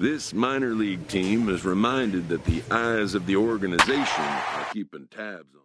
This minor league team is reminded that the eyes of the organization are keeping tabs on.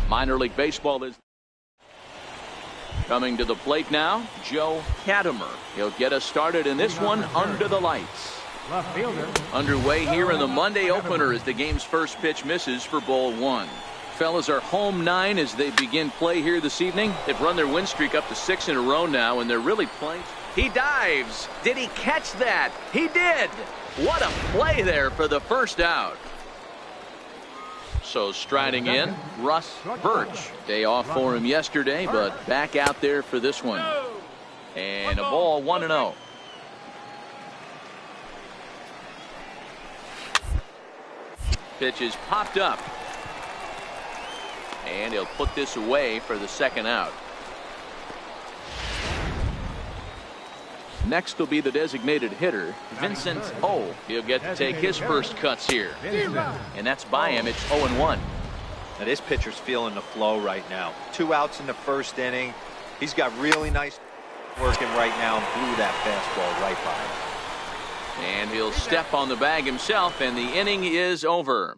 Minor League Baseball is coming to the plate now. Joe Katimer. He'll get us started in this one under the lights. Left fielder. Underway here in the Monday opener as the game's first pitch misses for ball one. Fellas are home 9 as they begin play here this evening. They've run their win streak up to 6 in a row now, and they're really playing. He dives. Did he catch that? He did. What a play there for the first out. So striding in, Russ Birch. Day off for him yesterday, but back out there for this one. And a ball 1-0. Pitch is popped up. And he'll put this away for the second out. Next will be the designated hitter, Vincent O. He'll get to take his first cuts here. And that's by him. It's 0-1. Now this pitcher's feeling the flow right now. 2 outs in the first inning. He's got really nice working right now and blew that fastball right by him. And he'll step on the bag himself, and the inning is over.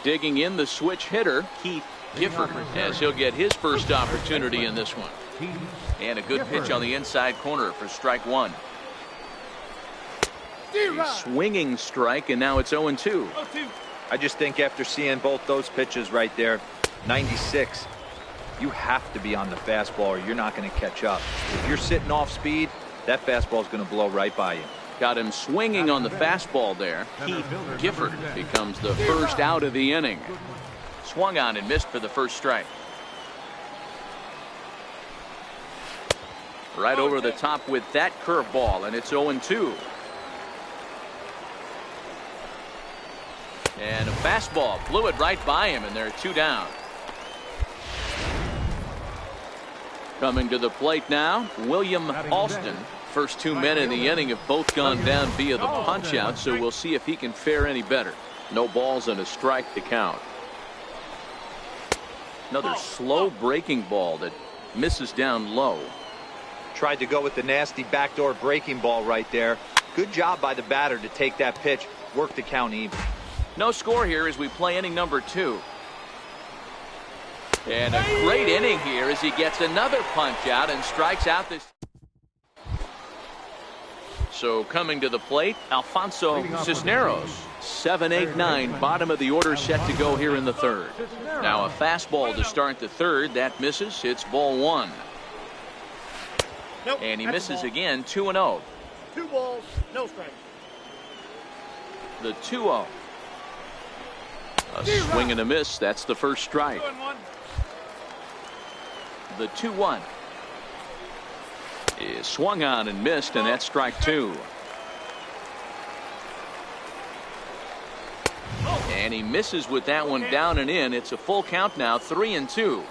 Digging in the switch hitter, Keith Gifford, as he'll get his first opportunity in this one. And a good pitch on the inside corner for strike one. A swinging strike, and now it's 0-2. I just think after seeing both those pitches right there, 96, you have to be on the fastball or you're not going to catch up. If you're sitting off speed, that fastball is going to blow right by you. Got him swinging on the fastball there. Keith Gifford becomes the first out of the inning. Swung on and missed for the first strike. Right over the top with that curveball, and it's 0-2. And a fastball blew it right by him, and there are 2 down. Coming to the plate now, William Alston. First 2 men in the inning have both gone down via the punch out, so we'll see if he can fare any better. No balls and a strike to count. Another slow breaking ball that misses down low. Tried to go with the nasty backdoor breaking ball right there. Good job by the batter to take that pitch, work the count even. No score here as we play inning number 2. And a great inning here as he gets another punch out and strikes out this. So coming to the plate, Alfonso Cisneros. 7, 8, 9, bottom of the order set to go here in the third. Now a fastball to start the third. That misses. It's ball 1. And he misses again. 2-0. 2 balls, no strikes. The 2-0. A swing and a miss. That's the first strike. The 2-1 is swung on and missed, and that's strike 2. And he misses with that one down and in. It's a full count now, 3-2.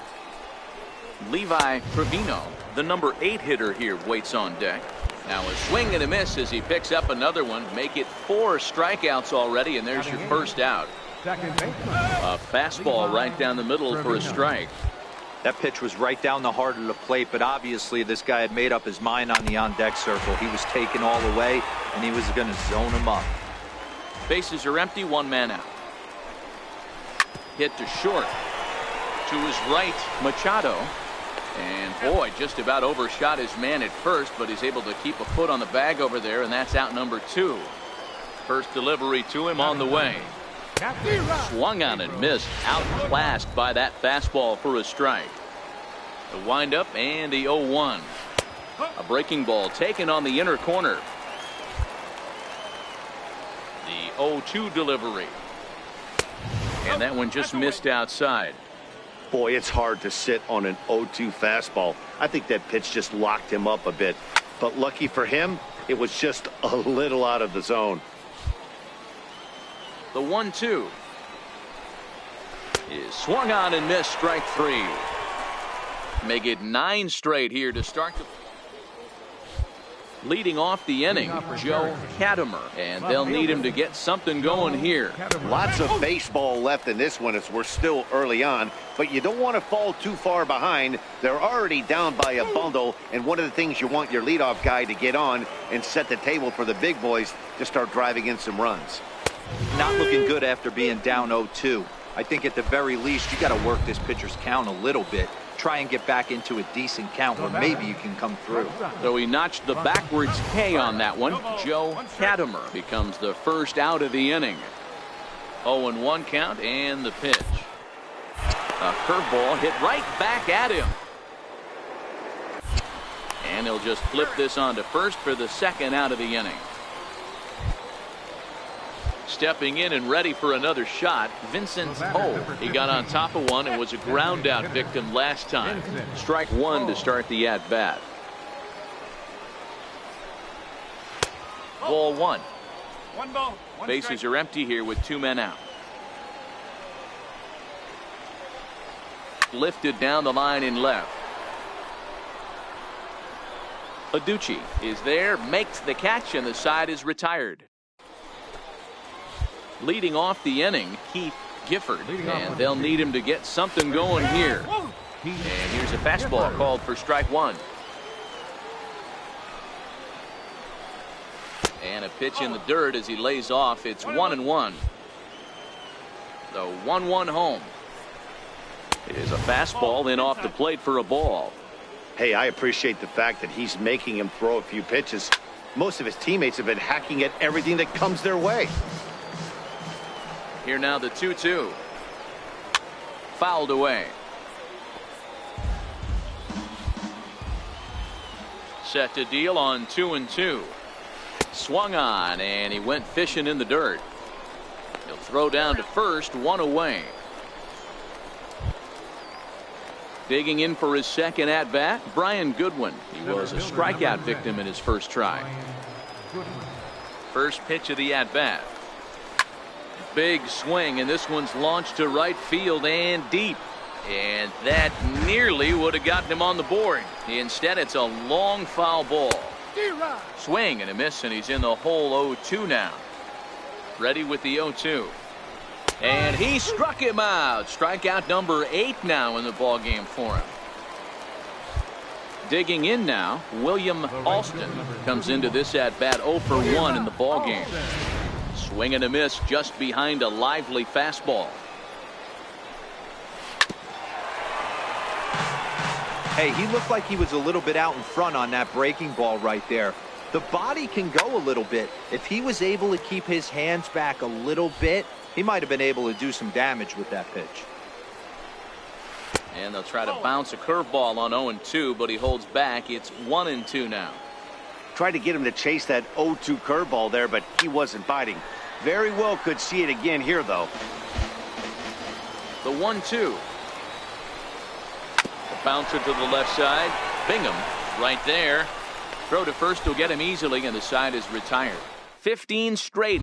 Levi Trevino, the number 8 hitter here, waits on deck. Now a swing and a miss as he picks up another one. Make it 4 strikeouts already, and there's your first out. A fastball right down the middle for a strike. That pitch was right down the heart of the plate, but obviously this guy had made up his mind on the on-deck circle. He was taken all the way, and he was going to zone him up. Bases are empty, 1 man out. Hit to short. To his right, Machado. And boy, just about overshot his man at first, but he's able to keep a foot on the bag over there, and that's out number 2. First delivery to him on the way. Swung on and missed, outclassed by that fastball for a strike. The windup and the 0-1. A breaking ball taken on the inner corner. The 0-2 delivery. And that one just missed outside. Boy, it's hard to sit on an 0-2 fastball. I think that pitch just locked him up a bit. But lucky for him, it was just a little out of the zone. The 1-2 is swung on and missed, strike 3. Make it 9 straight here to start the. Leading off the inning, Joe Katimer, and they'll need him to get something going here. Lots of baseball left in this one as we're still early on, but you don't want to fall too far behind. They're already down by a bundle, and one of the things you want your leadoff guy to get on and set the table for the big boys to start driving in some runs. Not looking good after being down 0-2. I think at the very least, you got to work this pitcher's count a little bit. Try and get back into a decent count where maybe you can come through. So he notched the backwards K on that one. Joe Katimer becomes the first out of the inning. 0-1 count and the pitch. A curveball hit right back at him. And he'll just flip this on to first for the second out of the inning. Stepping in and ready for another shot, Vincent O. He got on top of one and was a ground out victim last time. Strike one to start the at bat. Ball one. One ball. Bases are empty here with 2 men out. Lifted down the line in left. Aducci is there, makes the catch, and the side is retired. Leading off the inning, Keith Gifford, and they'll need him to get something going here. And here's a fastball called for strike one. And a pitch in the dirt as he lays off. It's 1-1. The 1-1 home. It is a fastball in off the plate for a ball. Hey, I appreciate the fact that he's making him throw a few pitches. Most of his teammates have been hacking at everything that comes their way. Here now the 2-2. Fouled away. Set to deal on 2-2. Swung on and he went fishing in the dirt. He'll throw down to first, one away. Digging in for his second at bat, Brian Goodwin. He was a strikeout victim in his first try. First pitch of the at bat. Big swing, and this one's launched to right field and deep. And that nearly would have gotten him on the board. Instead, it's a long foul ball. Swing and a miss, and he's in the hole 0-2 now. Ready with the 0-2. And he struck him out. Strikeout number 8 now in the ball game for him. Digging in now, William Alston comes into this at bat 0 for 1 in the ball game. Swing and a miss just behind a lively fastball. Hey, he looked like he was a little bit out in front on that breaking ball right there. The body can go a little bit. If he was able to keep his hands back a little bit, he might have been able to do some damage with that pitch. And they'll try to bounce a curveball on 0-2, but he holds back. It's 1-2 now. Tried to get him to chase that 0-2 curveball there, but he wasn't biting. Very well could see it again here, though. The 1-2. The bouncer to the left side. Bingham right there. Throw to first will get him easily, and the side is retired. 15 straight.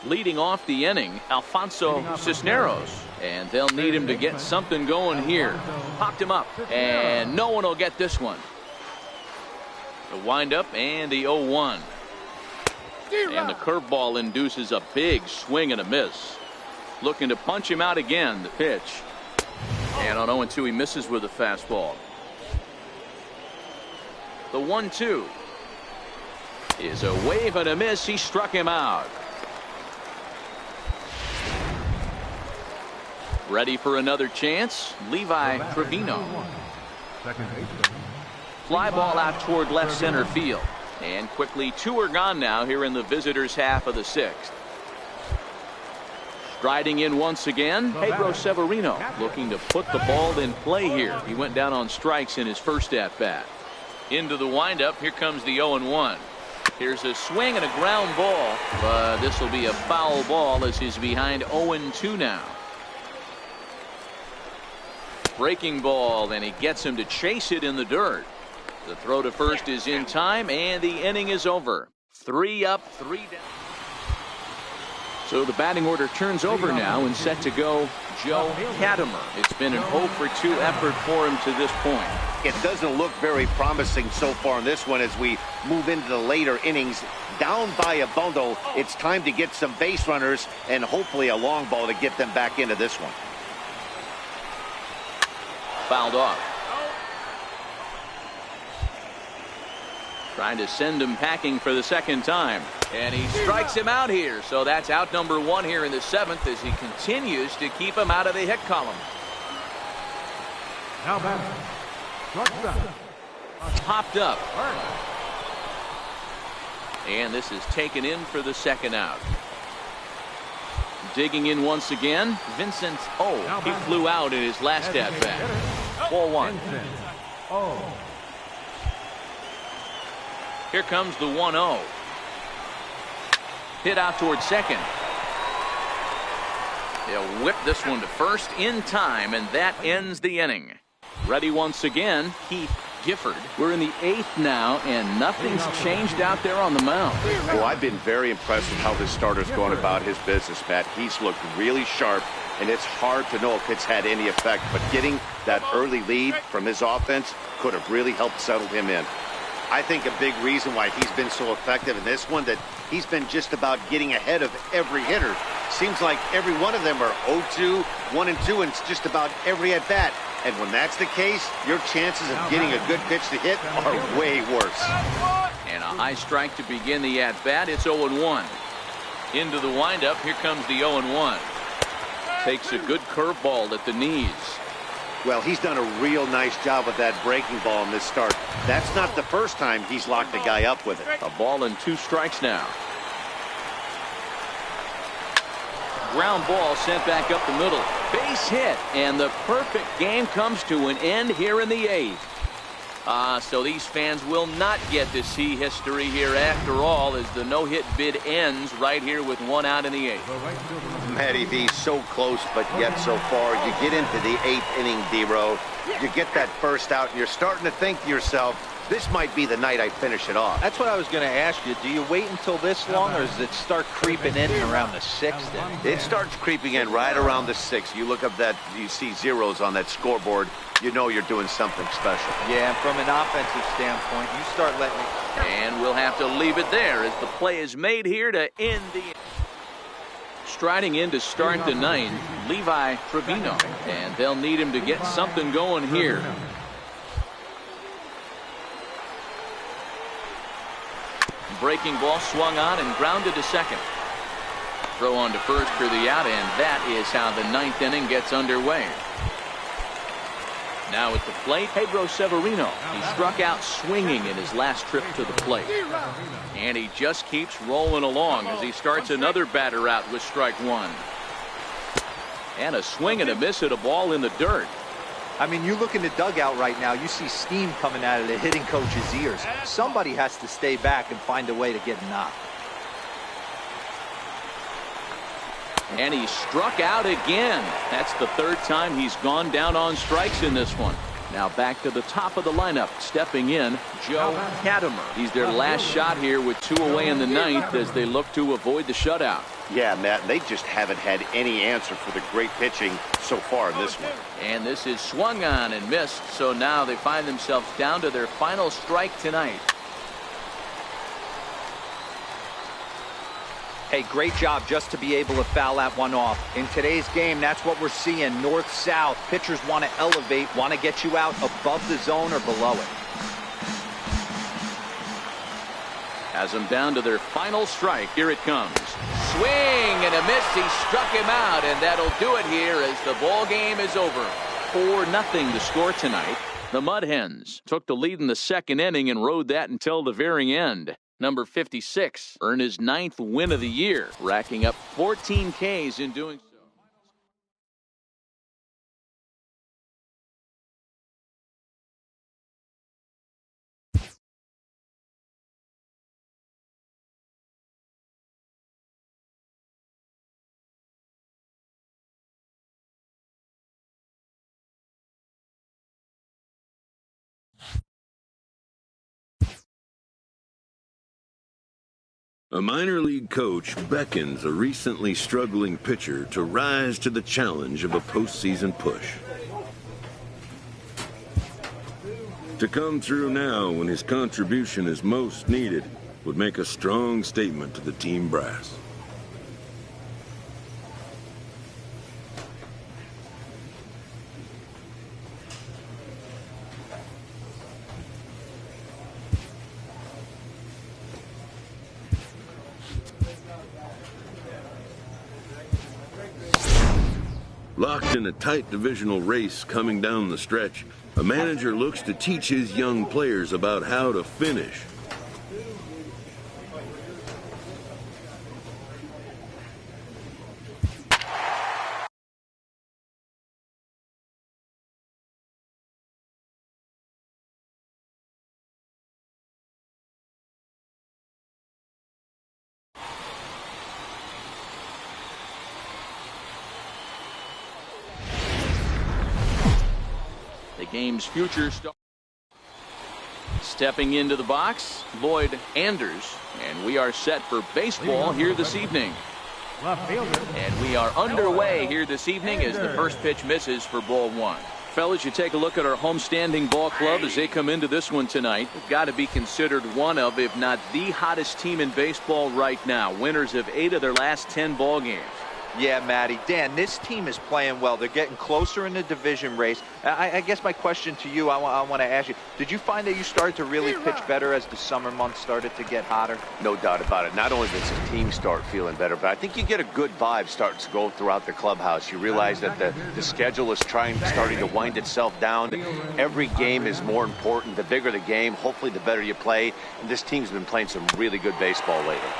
Leading off the inning, Alfonso Cisneros. And they'll need him to get something going here. Popped him up, and no one will get this one. The windup and the 0-1. And the curveball induces a big swing and a miss. Looking to punch him out again, the pitch. And on 0-2, he misses with a fastball. The 1-2 is a wave and a miss. He struck him out. Ready for another chance, Levi Trevino. Fly ball out toward left center field. And quickly 2 are gone now here in the visitors' half of the 6th. Striding in once again, Pedro Severino looking to put the ball in play here. He went down on strikes in his first at bat. Into the windup, here comes the 0-1. Here's a swing and a ground ball, but this will be a foul ball as he's behind 0-2 now. Breaking ball, and he gets him to chase it in the dirt. The throw to first is in time, and the inning is over. 3 up, 3 down. So the batting order turns over now, and set to go Joe Katimer. It's been an 0 for 2 effort for him to this point. It doesn't look very promising so far in this one as we move into the later innings. Down by a bundle, it's time to get some base runners and hopefully a long ball to get them back into this one. Fouled off. Trying to send him packing for the second time. And he strikes him out here. So that's out number 1 here in the 7th as he continues to keep him out of the hit column. Now back. Shortstop. Popped up. And this is taken in for the 2nd out. Digging in once again, Vincent O. He flew out in his last at bat. Ball 1. Here comes the 1-0. Hit out towards second. They'll whip this one to first in time, and that ends the inning. Ready once again, Keith Gifford. We're in the 8th now, and nothing's changed out there on the mound. Well, I've been very impressed with how this starter's going about his business, Pat. He's looked really sharp, and it's hard to know if it's had any effect, but getting that early lead from his offense could have really helped settle him in. I think a big reason why he's been so effective in this one, that he's been just about getting ahead of every hitter. Seems like every one of them are 0-2, 1-2, and it's just about every at-bat. And when that's the case, your chances of getting a good pitch to hit are way worse. And a high strike to begin the at-bat. It's 0-1. Into the windup. Here comes the 0-1. Takes a good curveball at the knees. Well, he's done a real nice job with that breaking ball in this start. That's not the first time he's locked a guy up with it. A ball and 2 strikes now. Ground ball sent back up the middle. Base hit, and the perfect game comes to an end here in the 8th. So these fans will not get to see history here after all, as the no-hit bid ends right here with 1 out in the 8th. Matty V, so close, but yet so far. You get into the 8th inning, D-Row. You get that first out, and you're starting to think to yourself, this might be the night I finish it off. That's what I was going to ask you. Do you wait until this long, or does it start creeping in around the 6th inning? It starts creeping in right around the 6th. You look up that, you see zeros on that scoreboard, you know you're doing something special. Yeah, and from an offensive standpoint, you start letting it. And we'll have to leave it there as the play is made here to end the. Striding in to start the 9th, Levi Trevino, and they'll need him to get something going here. Breaking ball swung on and grounded to second. Throw on to first for the out, and that is how the 9th inning gets underway. Now at the plate, Pedro Severino. He struck out swinging in his last trip to the plate. And he just keeps rolling along as he starts another batter out with strike 1. And a swing and a miss at a ball in the dirt. I mean, you look in the dugout right now, you see steam coming out of the hitting coach's ears. Somebody has to stay back and find a way to get knocked. And he struck out again. That's the 3rd time he's gone down on strikes in this one. Now back to the top of the lineup. Stepping in, Joe Katimer. He's their last shot here with 2 away in the 9th as they look to avoid the shutout. Yeah, Matt, they just haven't had any answer for the great pitching so far in this one. And this is swung on and missed, so now they find themselves down to their final strike tonight. Hey, great job just to be able to foul that one off. In today's game, that's what we're seeing, north-south. Pitchers want to elevate, want to get you out above the zone or below it. Has them down to their final strike. Here it comes. Swing and a miss. He struck him out, and that'll do it here as the ball game is over. 4-0 to score tonight. The Mud Hens took the lead in the 2nd inning and rode that until the very end. Number 56 earned his 9th win of the year, racking up 14 Ks in doing so. A minor league coach beckons a recently struggling pitcher to rise to the challenge of a postseason push. To come through now when his contribution is most needed would make a strong statement to the team brass. Locked in a tight divisional race coming down the stretch, a manager looks to teach his young players about how to finish. Game's future star stepping into the box, Lloyd Anders, and we are set for baseball here this evening. And we are underway here this evening as the first pitch misses for ball one. Fellas, you take a look at our homestanding ball club as they come into this one tonight. They've got to be considered one of, if not the hottest team in baseball right now. Winners of 8 of their last 10 ball games. Yeah, Matty. Dan, this team is playing well. They're getting closer in the division race. I guess my question to you, I want to ask you, did you find that you started to really pitch better as the summer months started to get hotter? No doubt about it. Not only does the team start feeling better, but I think you get a good vibe starting to go throughout the clubhouse. You realize that the schedule is starting to wind itself down. Every game is more important. The bigger the game, hopefully the better you play. And this team's been playing some really good baseball lately.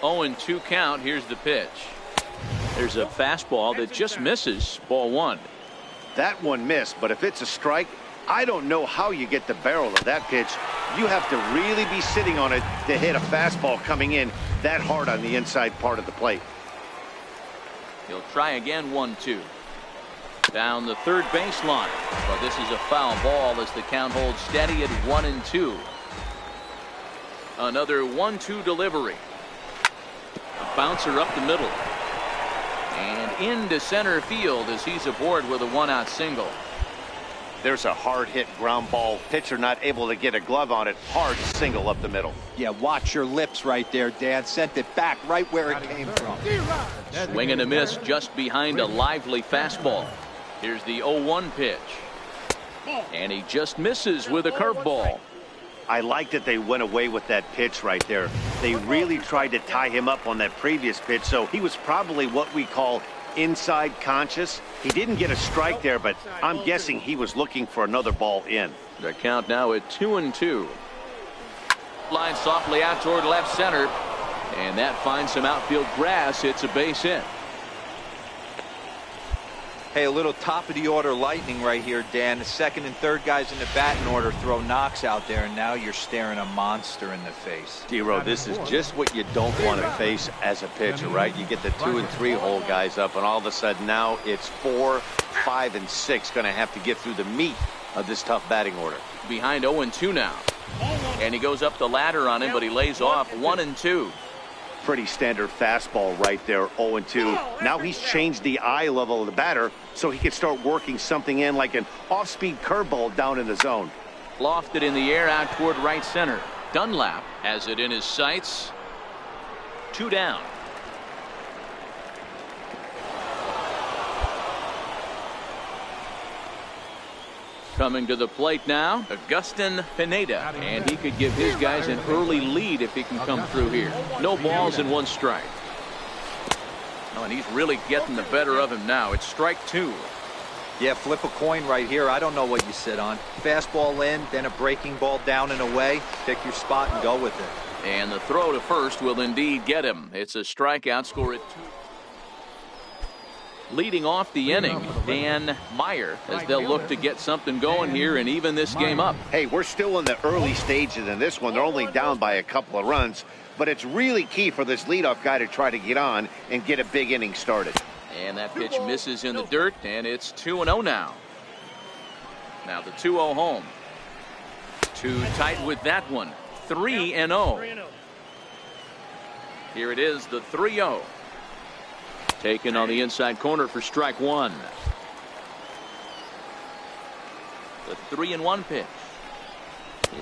Oh, and 2 count. Here's the pitch. There's a fastball that just misses ball one. That one missed, but if it's a strike, I don't know how you get the barrel of that pitch. You have to really be sitting on it to hit a fastball coming in that hard on the inside part of the plate. He'll try again. 1-2. Down the third baseline. But this is a foul ball as the count holds steady at 1-2. Another 1-2 delivery. A bouncer up the middle. And into center field as he's aboard with a 1-out single. There's a hard hit ground ball. Pitcher not able to get a glove on it. Hard single up the middle. Yeah, watch your lips right there, Dan. Sent it back right where it came from. Swing and a miss just behind a lively fastball. Here's the 0-1 pitch. And he just misses with a curveball. I like that they went away with that pitch right there. They really tried to tie him up on that previous pitch, so he was probably what we call inside conscious. He didn't get a strike there, but I'm guessing he was looking for another ball in. The count now at 2-2. Line softly out toward left center, and that finds some outfield grass. It's a base hit. Hey, a little top of the order lightning right here, Dan. The second and third guys in the batting order throw knocks out there, and now you're staring a monster in the face. D-Row, this is just what you don't want to face as a pitcher, right? You get the 2 and 3 hole guys up, and all of a sudden now it's 4, 5, and 6 going to have to get through the meat of this tough batting order. Behind 0-2 now. And he goes up the ladder on him, but he lays off 1-2. Pretty standard fastball right there, 0-2. Now he's changed the eye level of the batter so he can start working something in like an off-speed curveball down in the zone. Lofted in the air out toward right center. Dunlap has it in his sights. 2 down. Coming to the plate now, Agustin Pineda, and he could give his guys an early lead if he can come through here. No balls and 1 strike. Oh, and he's really getting the better of him now. It's strike 2. Yeah, flip a coin right here. I don't know what you sit on. Fastball in, then a breaking ball down and away. Pick your spot and go with it. And the throw to first will indeed get him. It's a strikeout, score at 2. Leading off the inning, Dan Meyer, as they'll look to get something going here and even this game up. Hey, we're still in the early stages in this one. They're only down by a couple of runs, but it's really key for this leadoff guy to try to get on and get a big inning started. And that pitch misses in the dirt, and it's 2-0 now. Now the 2-0 home. Too tight with that one. 3-0. Here it is, the 3-0. Taken on the inside corner for strike 1. The 3-1 pitch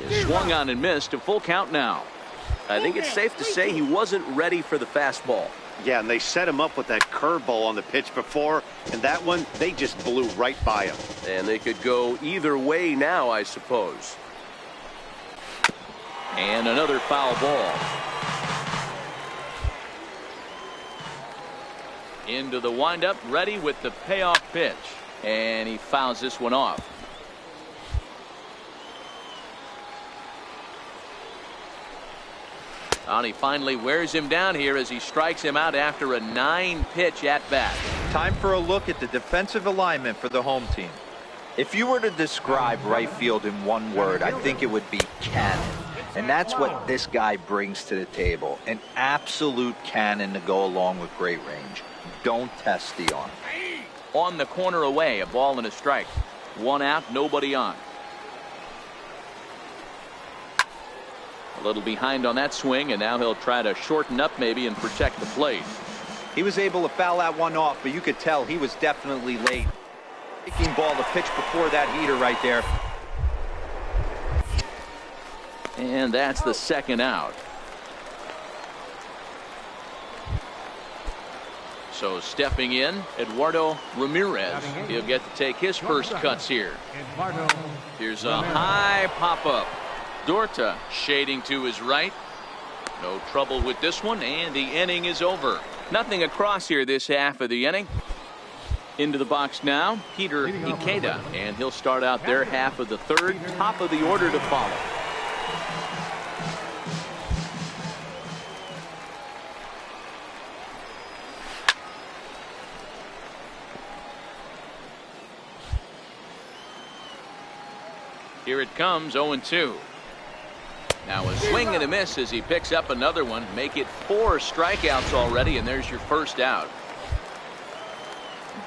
is swung on and missed. A full count now. I think it's safe to say he wasn't ready for the fastball. Yeah, and they set him up with that curveball on the pitch before, and that one, they just blew right by him. And they could go either way now, I suppose. And another foul ball. Into the windup, ready with the payoff pitch. And he fouls this one off. And he finally wears him down here as he strikes him out after a 9-pitch at-bat. Time for a look at the defensive alignment for the home team. If you were to describe right field in one word, I think it would be cannon. And that's what this guy brings to the table. An absolute cannon to go along with great range. Don't test the arm. On the corner away, a ball and a strike. 1 out, nobody on. A little behind on that swing, and now he'll try to shorten up maybe and protect the plate. He was able to foul that one off, but you could tell he was definitely late. Kicking ball to pitch before that heater right there. And that's the 2nd out. So stepping in, Eduardo Ramirez. He'll get to take his first cuts here. Here's a high pop-up. Dorta shading to his right. No trouble with this one, and the inning is over. Nothing across here this half of the inning. Into the box now, Peter Ikeda, and he'll start out their half of the 3rd. Top of the order to follow. Here it comes, 0-2. Now a swing and a miss as he picks up another one. Make it 4 strikeouts already, and there's your first out.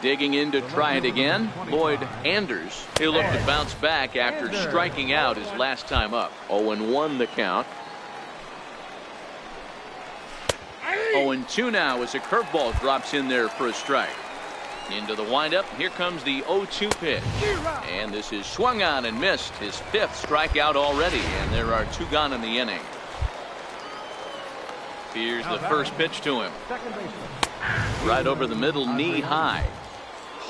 Digging in to try it again, Lloyd Anders. He'll look to bounce back after striking out his last time up. 0-1 the count. 0-2 now as a curveball drops in there for a strike. Into the windup. Here comes the 0-2 pitch. And this is swung on and missed. His 5th strikeout already. And there are 2 gone in the inning. Here's the first pitch to him. Right over the middle, knee high.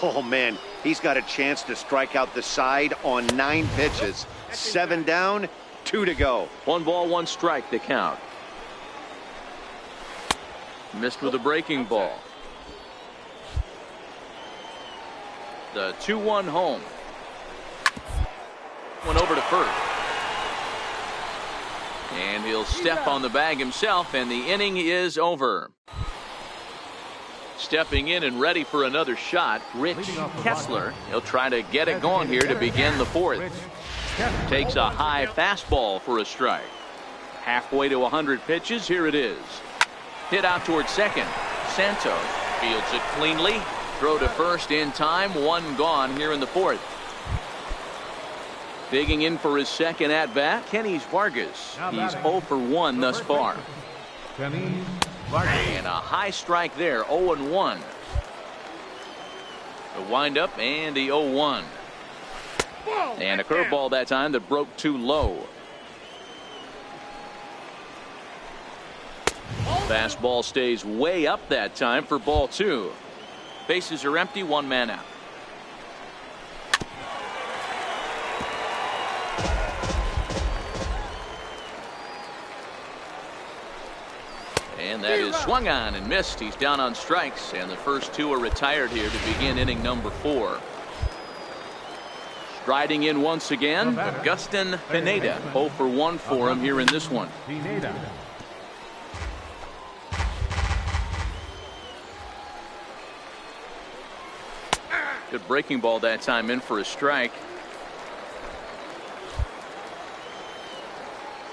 Oh, man, he's got a chance to strike out the side on 9 pitches. 7 down, 2 to go. 1 ball, 1 strike, the count. Missed with a breaking ball. The 2-1 home. One over to first. And he'll step on the bag himself, and the inning is over. Stepping in and ready for another shot, Rich Kessler. He'll try to get it going here to begin the 4th. Takes a high fastball for a strike. Halfway to 100 pitches, here it is. Hit out towards second. Santos fields it cleanly. Throw to first in time. 1 gone here in the 4th. Digging in for his 2nd at-bat, Kenny's Vargas. He's 0 for 1 thus far. And a high strike there, 0-1. The windup and the 0-1. And a curveball that time that broke too low. Fastball stays way up that time for ball 2. Bases are empty, 1 man out. And that is swung on and missed. He's down on strikes, and the first 2 are retired here to begin inning number 4. Striding in once again, Agustin Pineda. 0 for 1 for him here in this one. Good breaking ball that time in for a strike.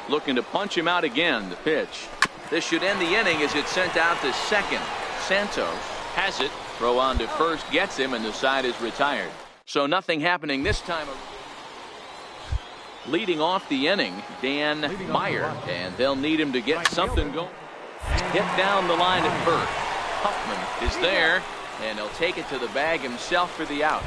Looking to punch him out again. The pitch. This should end the inning as it's sent out to second. Santos has it. Throw on to first, gets him, and the side is retired. So nothing happening this time. Leading off the inning, Dan Meyer, and they'll need him to get something going. Hit down the line at first. Huffman is there, and he'll take it to the bag himself for the out.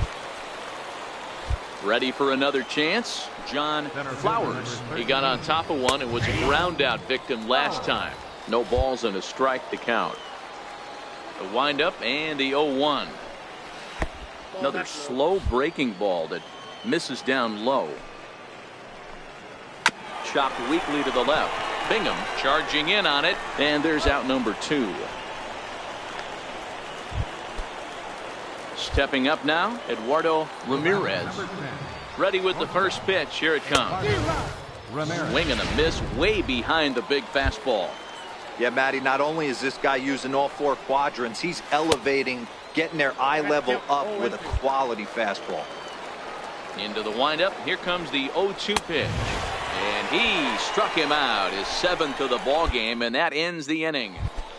Ready for another chance, John Flowers. He got on top of one and was a ground out victim last time. No balls and a strike to count. The windup and the 0-1. Another slow breaking ball that misses down low. Chopped weakly to the left. Bingham charging in on it, and there's out number 2. Stepping up now, Eduardo Ramirez. Ready with the first pitch. Here it comes. Swing and a miss way behind the big fastball. Yeah, Matty, not only is this guy using all 4 quadrants, he's elevating, getting their eye level up with a quality fastball. Into the windup. Here comes the 0-2 pitch. And he struck him out, his 7th of the ball game, and that ends the inning.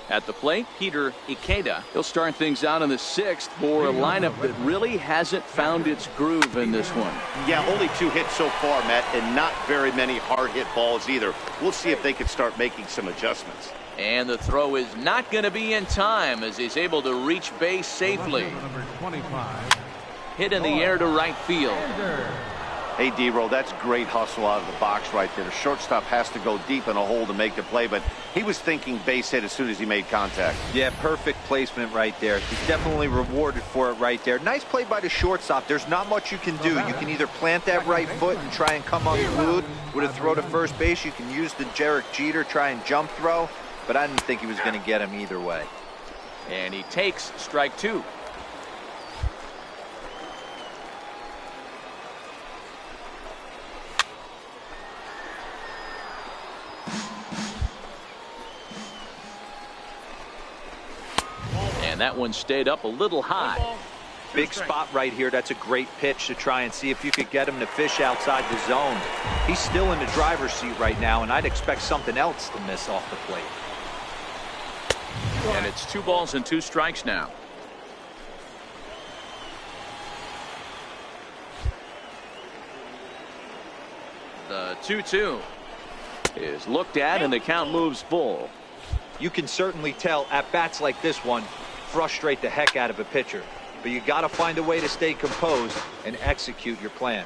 At the plate, Peter Ikeda. He'll start things out in the 6th for a lineup that really hasn't found its groove in this one. Yeah, only 2 hits so far, Matt, and not very many hard hit balls either. We'll see if they can start making some adjustments. And the throw is not going to be in time as he's able to reach base safely. Hit in the air to right field. Hey, D-Roll, that's great hustle out of the box right there. The shortstop has to go deep in a hole to make the play, but he was thinking base hit as soon as he made contact. Yeah, perfect placement right there. He's definitely rewarded for it right there. Nice play by the shortstop. There's not much you can do. You can either plant that right foot and try and come unglued with a throw to first base. You can use the Derek Jeter, try and jump throw, but I didn't think he was going to get him either way. And he takes strike 2. And that one stayed up a little high. Big spot right here. That's a great pitch to try and see if you could get him to fish outside the zone. He's still in the driver's seat right now, and I'd expect something else to miss off the plate. And it's 2 balls and 2 strikes now. The 2-2 is looked at, and the count moves full. You can certainly tell at bats like this one frustrate the heck out of a pitcher, but you got to find a way to stay composed and execute your plan.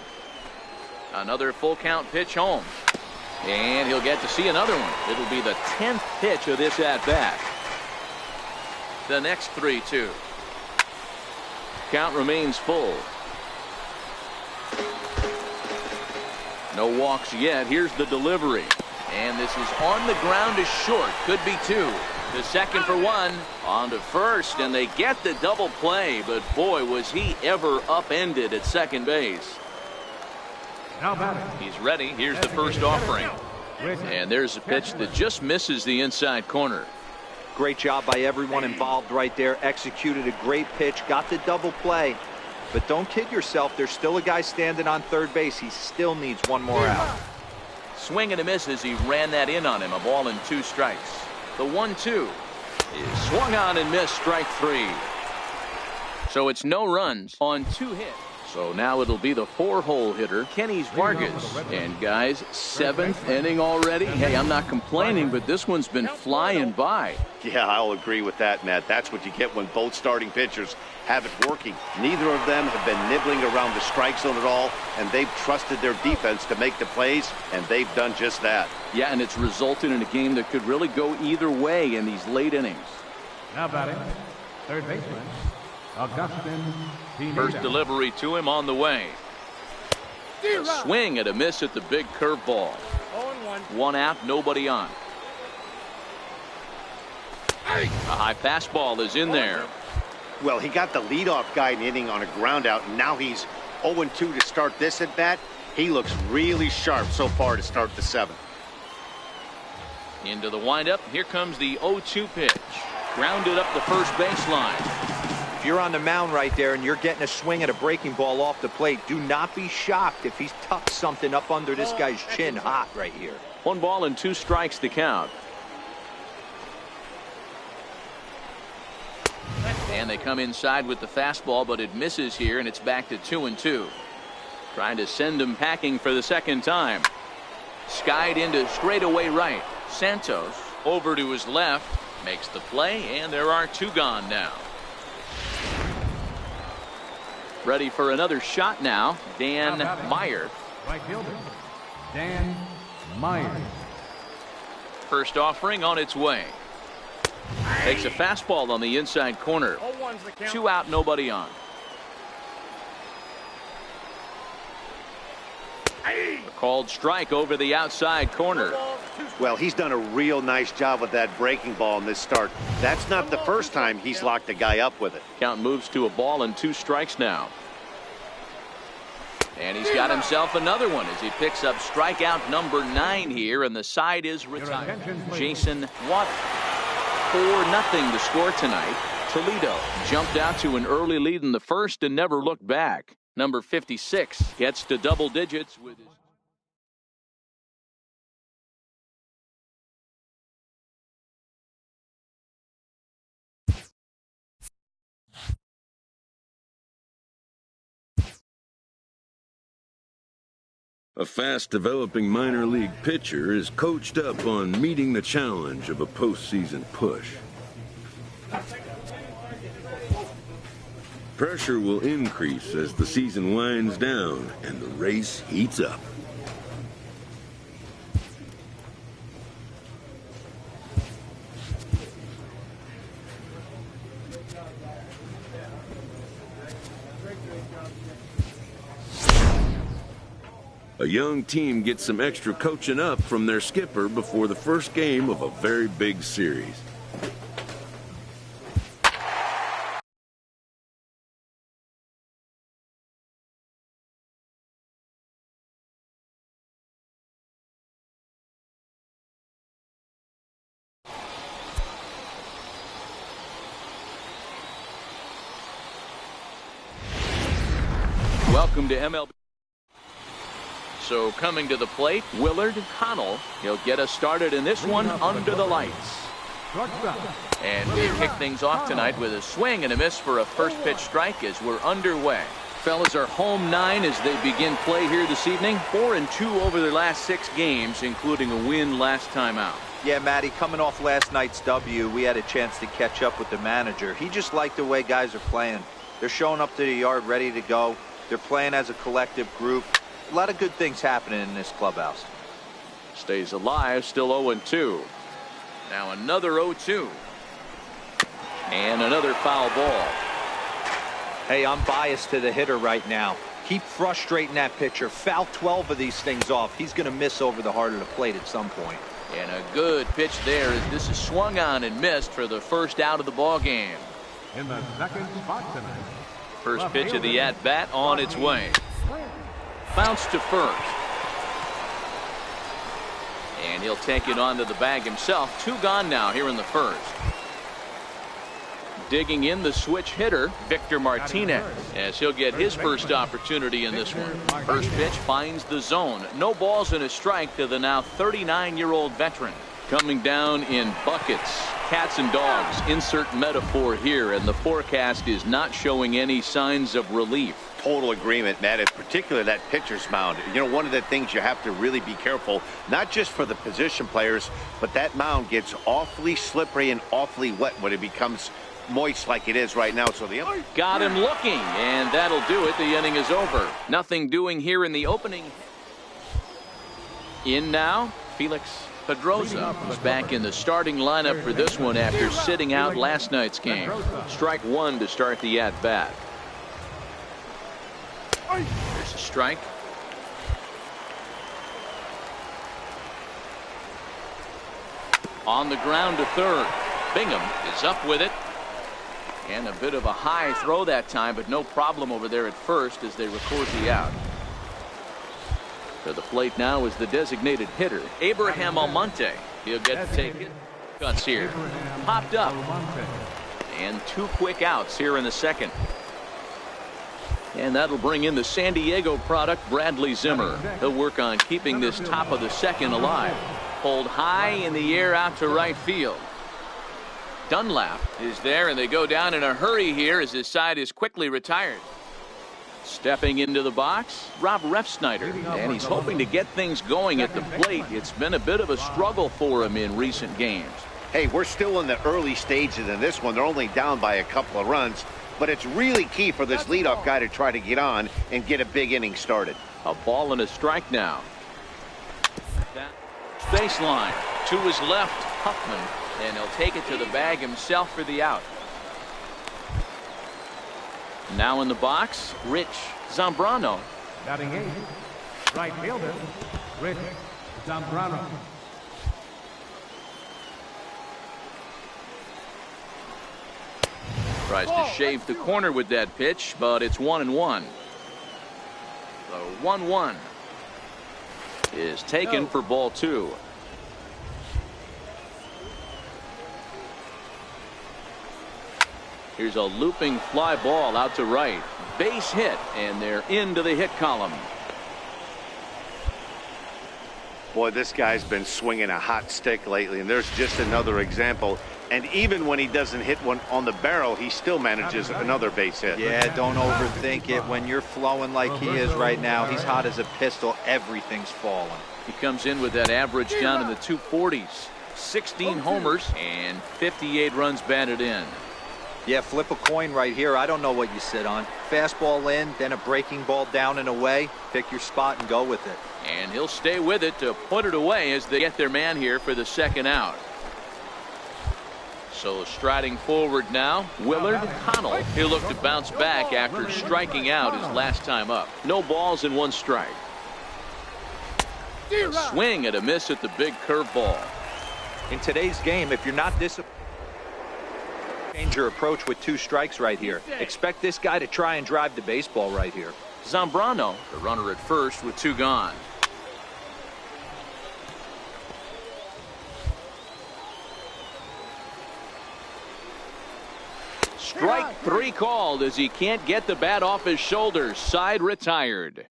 Another full count pitch home, and he'll get to see another one. It'll be the 10th pitch of this at bat. The next 3-2. Count remains full. No walks yet. Here's the delivery. And this is on the ground to short. Could be 2. The second for 1. On to first, and they get the double play. But boy, was he ever upended at second base. He's ready. Here's the first offering. And there's a pitch that just misses the inside corner. Great job by everyone involved right there. Executed a great pitch. Got the double play. But don't kid yourself. There's still a guy standing on third base. He still needs one more out. Swing and a miss as he ran that in on him. A ball and 2 strikes. The 1-2 is swung on and missed, strike 3. So it's no runs on 2 hits. So now it'll be the 4-hole hitter, Kenny Vargas. And guys, 7th inning already. Hey, I'm not complaining, but this one's been flying by. Yeah, I'll agree with that, Matt. That's what you get when both starting pitchers have it working. Neither of them have been nibbling around the strike zone at all, and they've trusted their defense to make the plays, and they've done just that. Yeah, and it's resulted in a game that could really go either way in these late innings. Now batting, third baseman, Augustin Pineda. First delivery to him on the way. A swing and a miss at the big curveball. 1 out, nobody on. A high fastball is in there. Well, he got the leadoff guy in the inning on a ground out, and now he's 0-2 to start this at bat. He looks really sharp so far to start the 7th. Into the windup. Here comes the 0-2 pitch. Grounded up the first baseline. If you're on the mound right there and you're getting a swing at a breaking ball off the plate, do not be shocked if he's tucked something up under this guy's chin hot right here. 1 ball and 2 strikes to count. And they come inside with the fastball, but it misses here, and it's back to 2-2. Trying to send him packing for the second time. Skied into straightaway right. Santos over to his left. Makes the play, and there are 2 gone now. Ready for another shot now, Dan Meyer. Right fielder, Dan Meyer. First offering on its way. Takes a fastball on the inside corner. 2 out, nobody on. A called strike over the outside corner. Well, he's done a real nice job with that breaking ball in this start. That's not the first time he's locked a guy up with it. Count moves to a ball and 2 strikes now. And he's got himself another one as he picks up strikeout number 9 here, and the side is retired. Jason Watt. 4-0 the score tonight. Toledo jumped out to an early lead in the first and never looked back. Number 56 gets to double digits with his... A fast-developing minor league pitcher is coached up on meeting the challenge of a postseason push. Pressure will increase as the season winds down and the race heats up. A young team gets some extra coaching up from their skipper before the first game of a very big series. Welcome to MLB. So coming to the plate, Willard Connell. He'll get us started in this one under the lights. And we kick things off tonight with a swing and a miss for a first pitch strike as we're underway. Fellas are home 9 as they begin play here this evening. 4-2 over their last 6 games, including a win last time out. Yeah, Matty, coming off last night's W, we had a chance to catch up with the manager. He just liked the way guys are playing. They're showing up to the yard ready to go. They're playing as a collective group. A lot of good things happening in this clubhouse. Stays alive, still 0-2. Now another 0-2. And another foul ball. Hey, I'm biased to the hitter right now. Keep frustrating that pitcher. Foul 12 of these things off. He's going to miss over the heart of the plate at some point. And a good pitch there as this is swung on and missed for the first out of the ball game. In the second spot tonight. First pitch of the at-bat on its way. Bounce to first. And he'll take it onto the bag himself. 2 gone now here in the first. Digging in the switch hitter, Victor Martinez, as he'll get his first opportunity in this one. First pitch finds the zone. No balls and a strike to the now 39-year-old veteran. Coming down in buckets. Cats and dogs, insert metaphor here, and the forecast is not showing any signs of relief. Total agreement, Matt, in particular that pitcher's mound. You know, one of the things you have to really be careful, not just for the position players, but that mound gets awfully slippery and awfully wet when it becomes moist like it is right now. So the got him looking, and that'll do it. The inning is over. Nothing doing here in the opening. In now, Felix Pedroza is back in the starting lineup for this one after sitting out last night's game. Strike 1 to start the at-bat. There's a strike. On the ground to third. Bingham is up with it. And a bit of a high throw that time, but no problem over there at first as they record the out. To the plate now is the designated hitter, Abraham Almonte. He'll get to take it. Guts here. Popped up. And 2 quick outs here in the second. And that'll bring in the San Diego product, Bradley Zimmer. He'll work on keeping this top of the second alive. Pulled high in the air out to right field. Dunlap is there, and they go down in a hurry here as his side is quickly retired. Stepping into the box, Rob Refsnyder, and he's hoping to get things going at the plate. It's been a bit of a struggle for him in recent games. Hey, we're still in the early stages in this one. They're only down by a couple of runs, but it's really key for this leadoff guy to try to get on and get a big inning started. A ball and a strike now. That baseline to his left, Huffman. And he'll take it to the bag himself for the out. Now in the box, Rich Zambrano. Batting 8, right fielder, Rich Zambrano. Tries to shave the corner with that pitch, but it's 1-1. The 1-1 is taken for ball 2. Here's a looping fly ball out to right. Base hit, and they're into the hit column. Boy, this guy's been swinging a hot stick lately, and there's just another example. And even when he doesn't hit one on the barrel, he still manages another base hit. Yeah, don't overthink it. When you're flowing like he is right now, he's hot as a pistol. Everything's falling. He comes in with that average down in the 240s. 16 homers and 58 runs batted in. Yeah, flip a coin right here. I don't know what you sit on. Fastball in, then a breaking ball down and away. Pick your spot and go with it. And he'll stay with it to put it away as they get their man here for the second out. So striding forward now, Willard Connell. He'll look to bounce back after striking out his last time up. No balls and 1 strike. A swing and a miss at the big curveball. In today's game, if you're not disciplined, change your approach with 2 strikes right here. Expect this guy to try and drive the baseball right here. Zambrano, the runner at first with 2 gone. Strike 3 called as he can't get the bat off his shoulders. Side retired.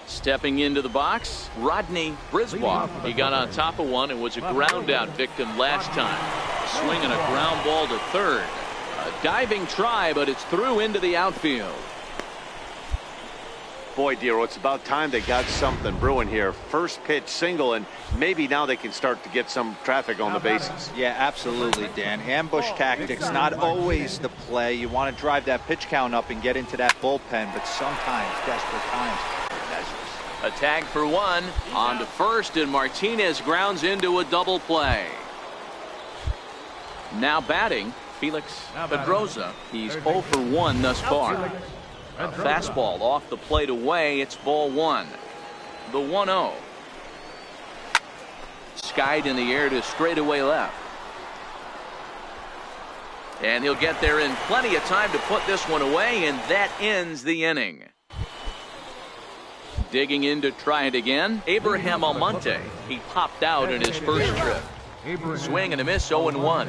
Stepping into the box, Rodney Brisbois. He got on top of one and was a ground out victim last time. A swing and a ground ball to third. A diving try, but it's through into the outfield. Boy, Dero, it's about time they got something brewing here. First pitch single, and maybe now they can start to get some traffic on the bases. Yeah, absolutely, Dan. Ambush tactics, not always the play. You want to drive that pitch count up and get into that bullpen, but sometimes, desperate times, A tag for 1. On to first, and Martinez grounds into a double play. Now batting, Felix Pedroza. He's 0 for 1 thus far. A fastball off the plate away. It's ball 1. The 1-0. Skied in the air to straightaway left. And he'll get there in plenty of time to put this one away, and that ends the inning. Digging in to try it again, Abraham Almonte. He popped out in his first trip. Swing and a miss, 0-1.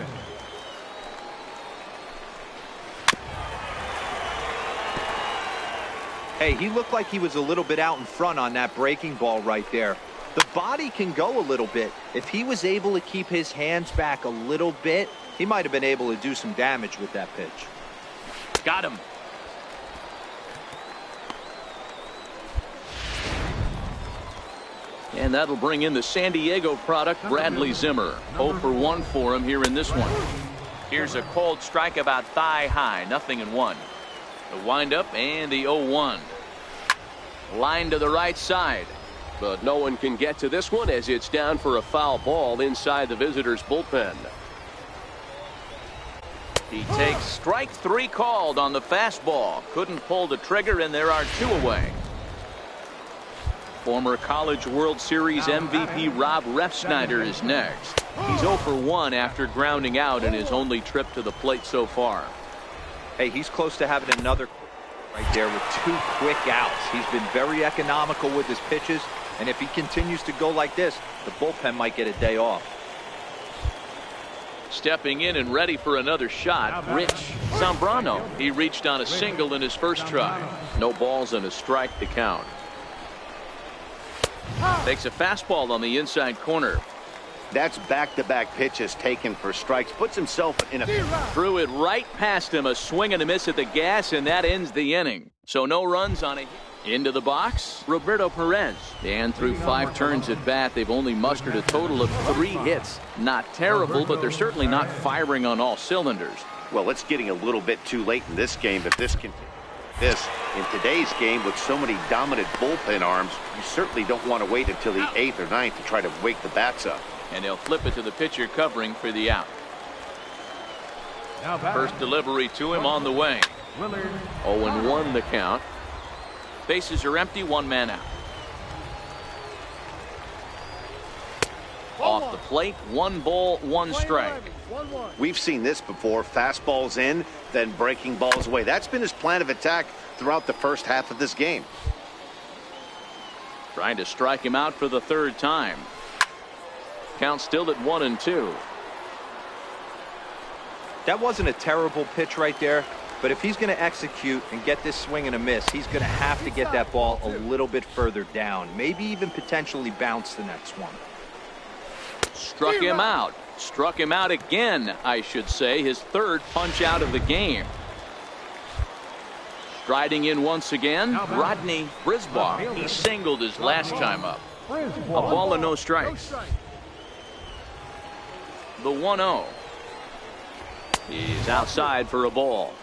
Hey, he looked like he was a little bit out in front on that breaking ball right there. The body can go a little bit. If he was able to keep his hands back a little bit, he might have been able to do some damage with that pitch. Got him. And that'll bring in the San Diego product, Bradley Zimmer. 0 for 1 for him here in this one. Here's a cold strike about thigh high, 0-1. The windup and the 0-1. Line to the right side. But no one can get to this one as it's down for a foul ball inside the visitors' bullpen. He takes strike 3 called on the fastball. Couldn't pull the trigger, and there are 2 away. Former College World Series MVP Rob Refsnyder is next. He's 0 for 1 after grounding out in his only trip to the plate so far. Hey, he's close to having another right there with 2 quick outs. He's been very economical with his pitches, and if he continues to go like this, the bullpen might get a day off. Stepping in and ready for another shot, Rich Zambrano. He reached on a single in his first try. No balls and a strike to count. Takes a fastball on the inside corner. That's back-to-back pitches taken for strikes. Puts himself in a... Threw it right past him. A swing and a miss at the gas, and that ends the inning. So no runs on it. Into the box, Roberto Perez. And through 5 turns at bat, they've only mustered a total of 3 hits. Not terrible, but they're certainly not firing on all cylinders. Well, it's getting a little bit too late in this game, but this can... in today's game with so many dominant bullpen arms, you certainly don't want to wait until the 8th or 9th to try to wake the bats up. And they'll flip it to the pitcher covering for the out. First delivery to him on the way. 0-1 the count. Bases are empty, one man out. Off the plate, 1 ball, 1 strike. We've seen this before. Fastballs in, then breaking balls away. That's been his plan of attack throughout the first half of this game. Trying to strike him out for the 3rd time. Count still at 1-2. That wasn't a terrible pitch right there, but if he's going to execute and get this swing and a miss, he's going to have to get that ball a little bit further down, maybe even potentially bounce the next one. Struck him out. Struck him out again, I should say. His 3rd punch out of the game. Striding in once again, Rodney Brisbaugh. He singled his last time up. A ball and no strikes. The 1-0. He's outside for a ball.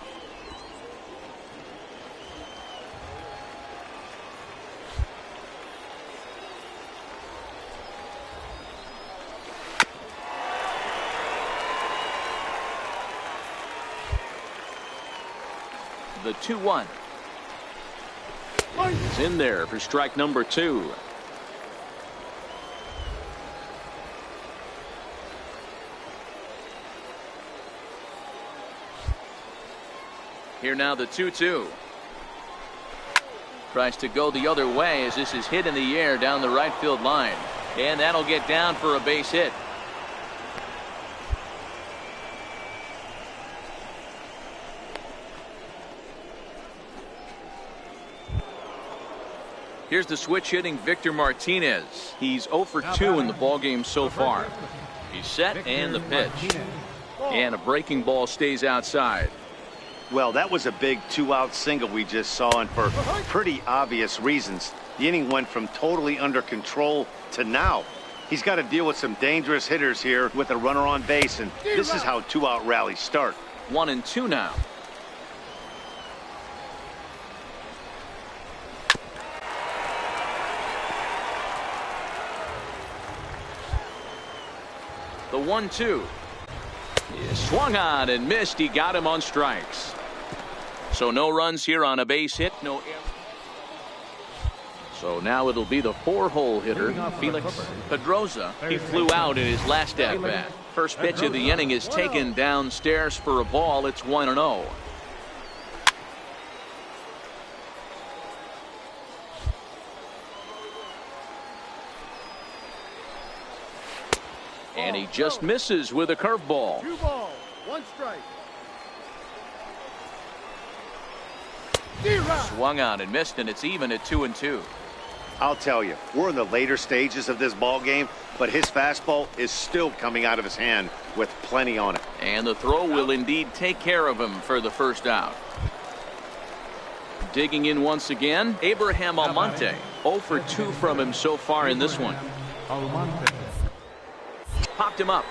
The 2-1. He's in there for strike number 2. Here now the 2-2. Tries to go the other way as this is hit in the air down the right field line. And that'll get down for a base hit. Here's the switch hitting Victor Martinez. He's 0 for 2 in the ballgame so far. He's set and the pitch. And a breaking ball stays outside. Well, that was a big 2-out single we just saw, and for pretty obvious reasons. The inning went from totally under control to now. He's got to deal with some dangerous hitters here with a runner on base, and this is how 2-out rallies start. 1-2 now. The 1-2 is swung on and missed. He got him on strikes. So no runs here on a base hit. No error. So now it'll be the 4-hole hitter, Felix Pedroza. He flew out in his last at bat. First pitch of the inning is taken downstairs for a ball. It's 1-0. And he just misses with a curveball. 2 balls, 1 strike. Swung on and missed, and it's even at 2-2. I'll tell you, we're in the later stages of this ball game, but his fastball is still coming out of his hand with plenty on it. And the throw will indeed take care of him for the first out. Digging in once again, Abraham Almonte. 0 for 2 from him so far in this one. Almonte. Popped him up.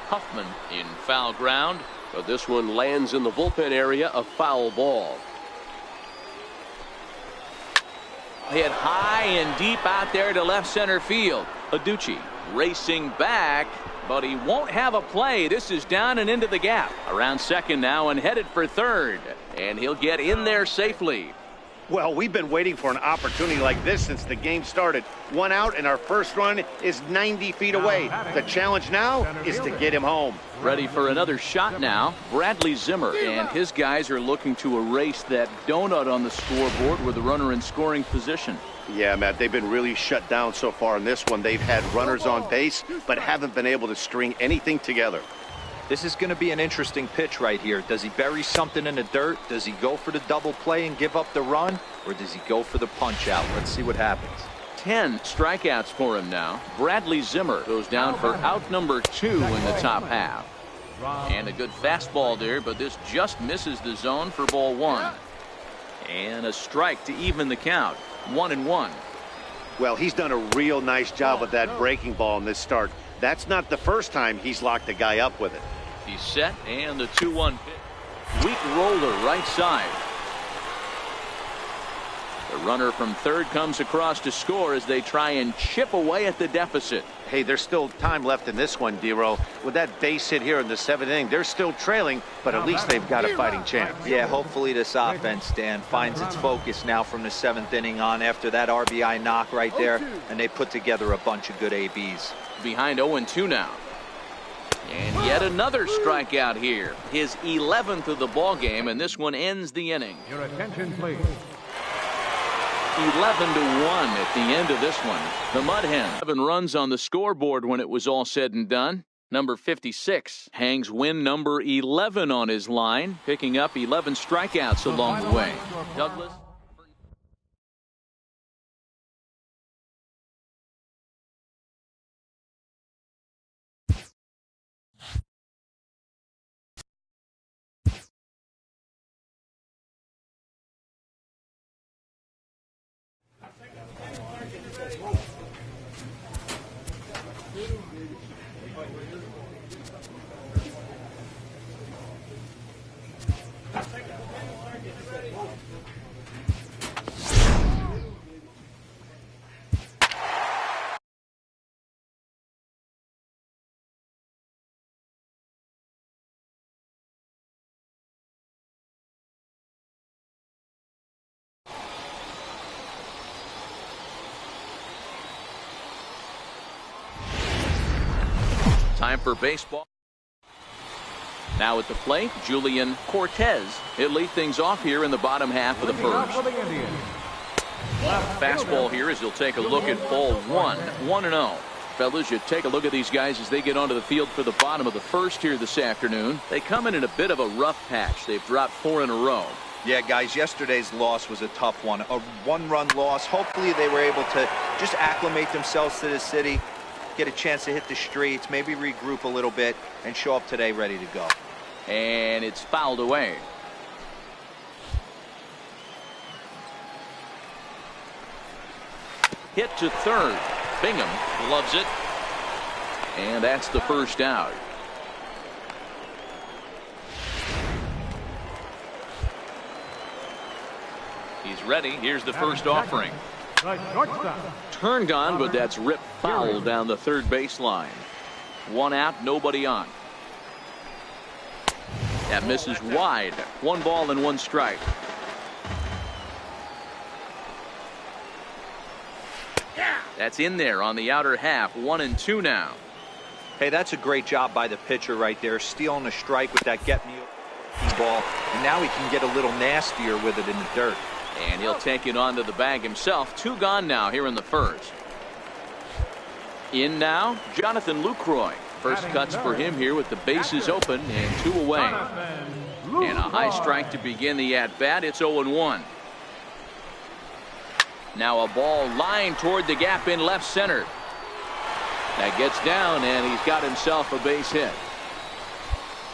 Huffman in foul ground. But this one lands in the bullpen area, a foul ball. Hit high and deep out there to left center field. Aducci racing back, but he won't have a play. This is down and into the gap. Around second now and headed for third. And he'll get in there safely. Well, we've been waiting for an opportunity like this since the game started. 1 out, and our first run is 90 feet away. The challenge now is to get him home. Ready for another shot now. Bradley Zimmer and his guys are looking to erase that donut on the scoreboard with a runner in scoring position. Yeah, Matt, they've been really shut down so far in this one. They've had runners on base, but haven't been able to string anything together. This is going to be an interesting pitch right here. Does he bury something in the dirt? Does he go for the double play and give up the run? Or does he go for the punch out? Let's see what happens. 10 strikeouts for him now. Bradley Zimmer goes down for out number 2 in the top half. And a good fastball there, but this just misses the zone for ball 1. And a strike to even the count. 1-1. Well, he's done a real nice job with that breaking ball in this start. That's not the first time he's locked a guy up with it. He's set, and the 2-1 pitch. Weak roller right side. The runner from third comes across to score as they try and chip away at the deficit. Hey, there's still time left in this one, Dero. With that base hit here in the 7th inning, they're still trailing, but at least they've got a fighting chance. Yeah, hopefully this offense, Dan, finds its focus now from the 7th inning on after that RBI knock right there, and they put together a bunch of good ABs. Behind 0-2 now. And yet another strikeout here. His 11th of the ball game, and this one ends the inning. Your attention, please. 11-1 at the end of this one. The Mud Hen. 7 runs on the scoreboard when it was all said and done. Number 56 hangs win number 11 on his line, picking up 11 strikeouts along the way. Douglas. Time for baseball. Now at the plate, Julian Cortez. He'll lead things off here in the bottom half of the first. Fastball here as he'll take a look at ball 1. 1-0. Fellas, you take a look at these guys as they get onto the field for the bottom of the first here this afternoon. They come in a bit of a rough patch. They've dropped 4 in a row. Yeah, guys, yesterday's loss was a tough one. A 1-run loss. Hopefully they were able to just acclimate themselves to the city, get a chance to hit the streets, maybe regroup a little bit, and show up today ready to go. And it's fouled away. Hit to third. Bingham loves it. And that's the first out. He's ready. Here's the first offering. Turned on, but that's ripped foul down the third baseline. 1 out, nobody on. That misses wide. 1 ball and 1 strike. That's in there on the outer half. 1-2 now. Hey, that's a great job by the pitcher right there, stealing a strike with that get-me ball, and now he can get a little nastier with it in the dirt. And he'll take it onto the bag himself. 2 gone now here in the first. In now, Jonathan Lucroy. First cuts for him here with the bases open and 2 away. And a high strike to begin the at-bat. It's 0-1. Now a ball lined toward the gap in left center. That gets down, and he's got himself a base hit.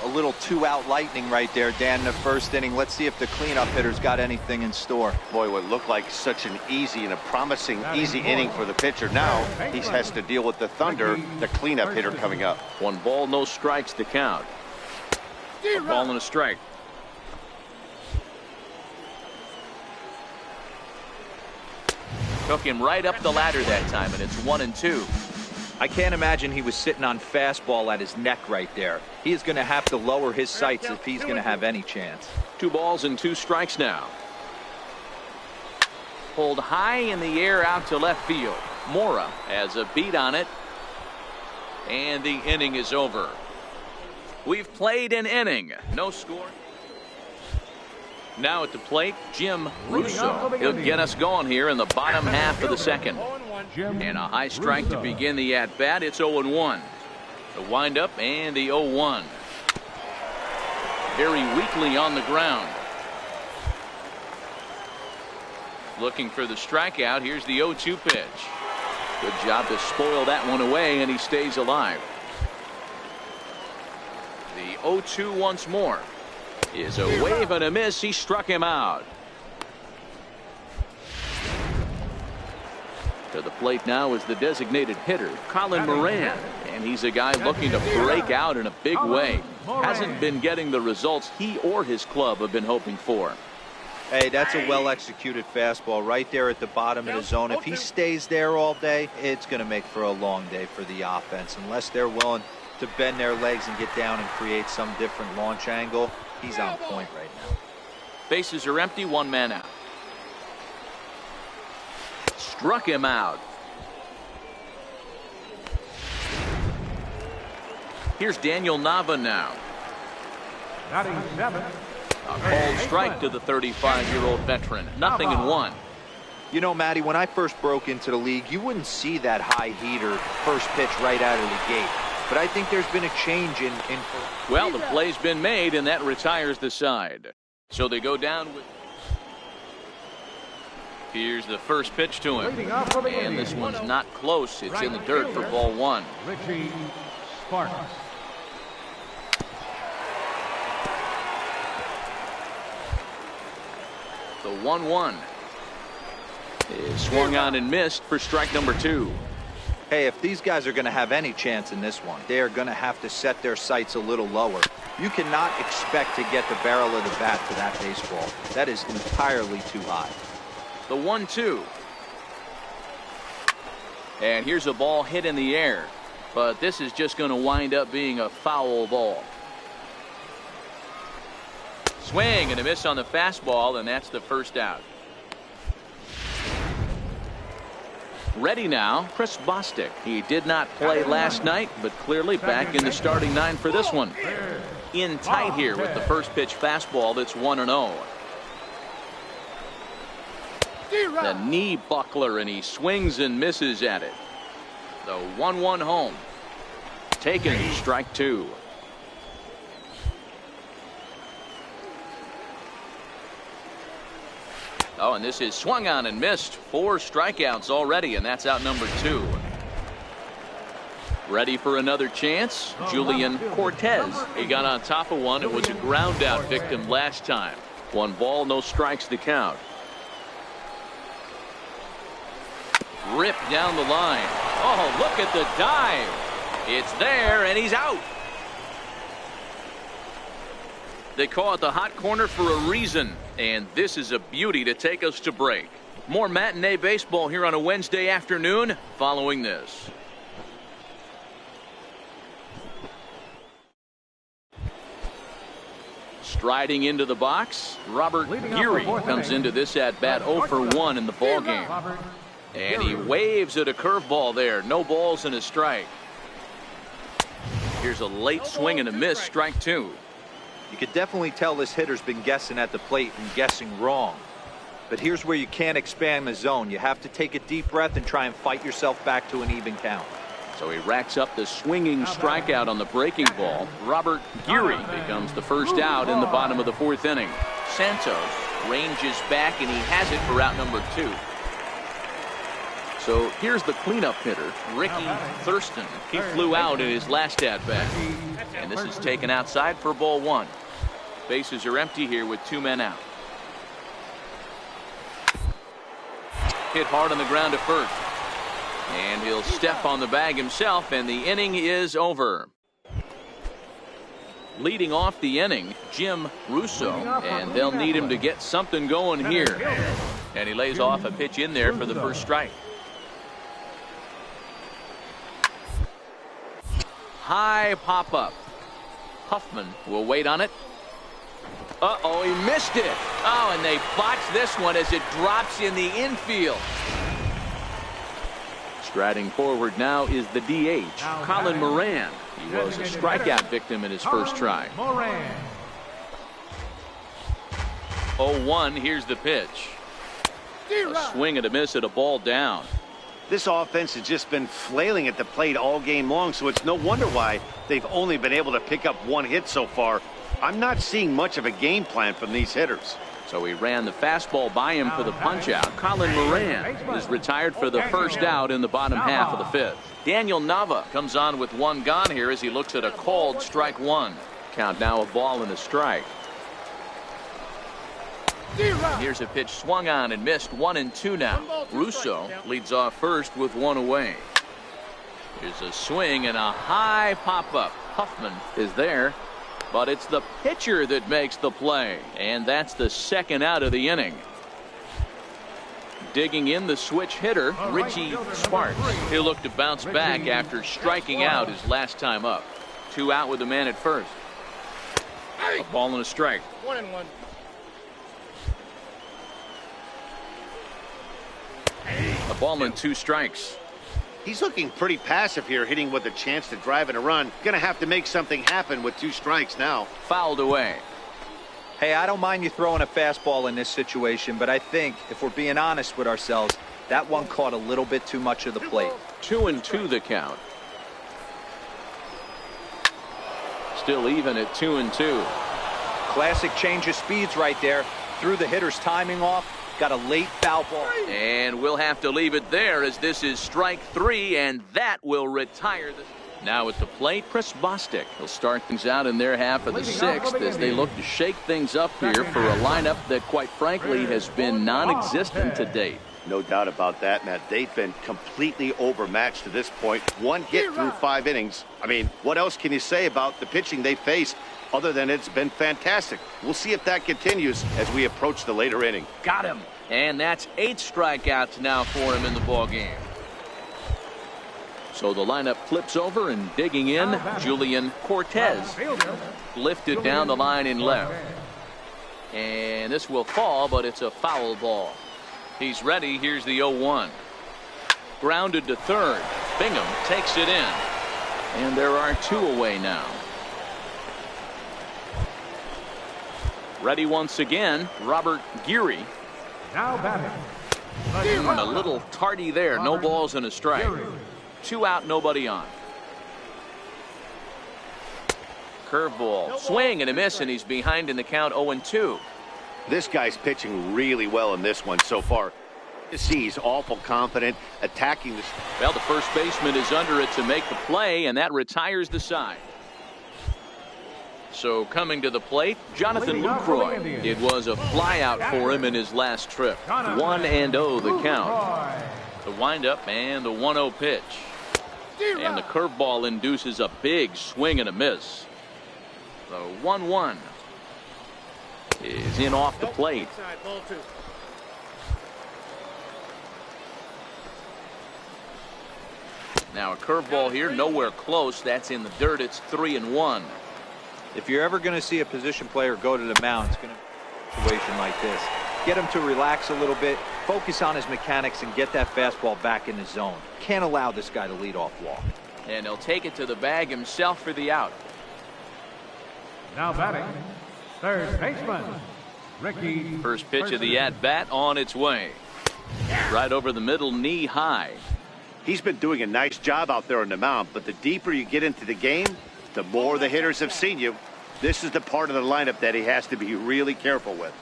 A little 2-out lightning right there, Dan, in the first inning. Let's see if the cleanup hitter's got anything in store. Boy, what looked like such an easy and a promising easy inning for the pitcher. Now he has to deal with the Thunder, the cleanup hitter coming up. 1 ball, no strikes to count. A ball and a strike. Took him right up the ladder that time, and it's 1-2. I can't imagine he was sitting on fastball at his neck right there. He is going to have to lower his sights if he's going to have any chance. 2 balls and 2 strikes now. Pulled high in the air out to left field. Mora has a beat on it. And the inning is over. We've played an inning. No score. Now at the plate, Jim Russo. He'll get us going here in the bottom half of the second. And a high strike to begin the at-bat. It's 0-1. The windup and the 0-1. Very weakly on the ground. Looking for the strikeout. Here's the 0-2 pitch. Good job to spoil that one away, and he stays alive. The 0-2 once more. Is a wave and a miss. He struck him out. To the plate now is the designated hitter, Colin Moran. And he's a guy looking to break out in a big way. Hasn't been getting the results he or his club have been hoping for. Hey, that's a well-executed fastball right there at the bottom of the zone. If he stays there all day, it's going to make for a long day for the offense. Unless they're willing to bend their legs and get down and create some different launch angle, he's on point right now. Bases are empty, one man out. Struck him out. Here's Daniel Nava now. Batting seven. A cold strike to the 35-year-old veteran. Nothing in one. You know, Matty, when I first broke into the league, you wouldn't see that high heater first pitch right out of the gate. But I think there's been a change in... Well, the play's been made, and that retires the side. So they go down with... Here's the first pitch to him. And this one's not close. It's in the dirt for ball one. Richie Spartan. The 1-1 is swung on and missed for strike number two. Hey, if these guys are going to have any chance in this one, they are going to have to set their sights a little lower. You cannot expect to get the barrel of the bat to that baseball. That is entirely too high. The 1-2. And here's a ball hit in the air. But this is just going to wind up being a foul ball. Swing and a miss on the fastball, and that's the first out. Ready now, Chris Bostic. He did not play last night, but clearly back in the starting nine for this one. In tight here with the first pitch fastball that's 1-0. The knee buckler, and he swings and misses at it. The 1-1 home. Taken, strike two. Oh, and this is swung on and missed. 4 strikeouts already, and that's out number 2. Ready for another chance? Julian Cortez. He got on top of one. It was a ground out victim last time. 1 ball, no strikes to count. Ripped down the line. Oh, look at the dive. It's there, and he's out. They call it the hot corner for a reason, and this is a beauty to take us to break. More matinee baseball here on a Wednesday afternoon following this. Striding into the box, Robert Geary comes into this at-bat 0 for 1 in the ballgame. And he waves at a curveball there. No balls and a strike. Here's a late swing and a miss, strike 2. You could definitely tell this hitter's been guessing at the plate and guessing wrong. But here's where you can't expand the zone. You have to take a deep breath and try and fight yourself back to an even count. So he racks up the swinging strikeout on the breaking ball. Robert Geary becomes the first out in the bottom of the 4th inning. Santos ranges back, and he has it for out number 2. So here's the cleanup hitter, Ricky Thurston. He flew out in his last at-bat. And this is taken outside for ball 1. Bases are empty here with 2 men out. Hit hard on the ground to first. And he'll step on the bag himself, and the inning is over. Leading off the inning, Jim Russo, and they'll need him to get something going here. And he lays off a pitch in there for the first strike. High pop-up. Huffman will wait on it. Uh-oh, he missed it. Oh, and they botched this one as it drops in the infield. Striding forward now is the DH, Colin Moran. He was a strikeout victim in his first try. 0-1, here's the pitch. A swing and a miss at a ball down. This offense has just been flailing at the plate all game long, so it's no wonder why they've only been able to pick up 1 hit so far. I'm not seeing much of a game plan from these hitters. So he ran the fastball by him for the punch-out. Colin Moran is retired for the first out in the bottom half of the 5th. Daniel Nava comes on with 1 gone here as he looks at a called strike 1. Count now a ball and a strike. Here's a pitch swung on and missed. 1-2 now. Russo leads off first with 1 away. Here's a swing and a high pop-up. Huffman is there. But it's the pitcher that makes the play, and that's the second out of the inning. Digging in the switch hitter, Richie Spartan. He'll look to bounce back after striking out his last time up. 2 out with the man at first. A ball and a strike. 1-1. A ball and 2 strikes. He's looking pretty passive here, hitting with a chance to drive in a run. Gonna have to make something happen with 2 strikes now. Fouled away. Hey, I don't mind you throwing a fastball in this situation, but I think if we're being honest with ourselves, that one caught a little bit too much of the plate. 2-2 the count. Still even at 2-2. Classic change of speeds right there. Threw the hitter's timing off. Got a late foul ball. And we'll have to leave it there as this is strike 3, and that will retire the... Now at the plate, Chris Bostic. He'll start things out in their half of the 6th as they look to shake things up here for a lineup that, quite frankly, has been non-existent to date. No doubt about that, Matt. They've been completely overmatched to this point. 1 hit through 5 innings. I mean, what else can you say about the pitching they faced other than it's been fantastic? We'll see if that continues as we approach the later inning. Got him. And that's 8 strikeouts now for him in the ballgame. So the lineup flips over, and digging in, Julian Cortez. Lifted down the line in left. And this will fall, but it's a foul ball. He's ready. Here's the 0-1. Grounded to third. Bingham takes it in. And there are 2 away now. Ready once again, Robert Geary. Now batting. A little tardy there. No balls and a strike. 2 out, nobody on. Curveball. Swing and a miss, and he's behind in the count 0-2. This guy's pitching really well in this one so far. You see, he's awful confident, attacking this. Well, the first baseman is under it to make the play, and that retires the side. So coming to the plate, Jonathan Lucroy. It was a flyout for him in his last trip. 1-0 the count. The windup and the 1-0 pitch. And the curveball induces a big swing and a miss. The 1-1 is in off the plate. Now a curveball here, nowhere close. That's in the dirt. It's 3-1. If you're ever going to see a position player go to the mound, it's going to be a situation like this. Get him to relax a little bit, focus on his mechanics, and get that fastball back in the zone. Can't allow this guy to lead off walk. And he'll take it to the bag himself for the out. Now batting, third baseman, Ricky. First pitch of the at-bat on its way. Right over the middle, knee high. He's been doing a nice job out there on the mound, but the deeper you get into the game, the more the hitters have seen you. This is the part of the lineup that he has to be really careful with.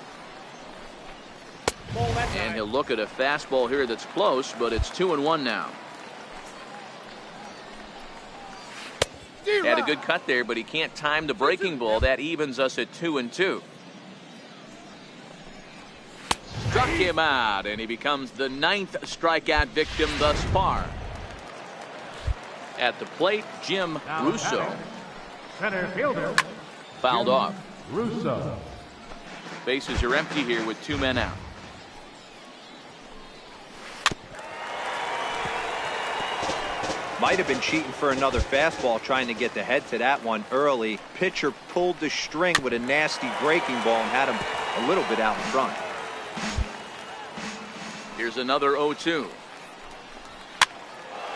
And he'll look at a fastball here that's close, but it's 2-1 now. Had a good cut there, but he can't time the breaking ball. That evens us at 2-2. Struck him out, and he becomes the 9th strikeout victim thus far. At the plate, Jim Russo. Center fielder. Fouled off. Russo. Bases are empty here with 2 men out. Might have been cheating for another fastball, trying to get the head to that one early. Pitcher pulled the string with a nasty breaking ball and had him a little bit out in front. Here's another 0-2.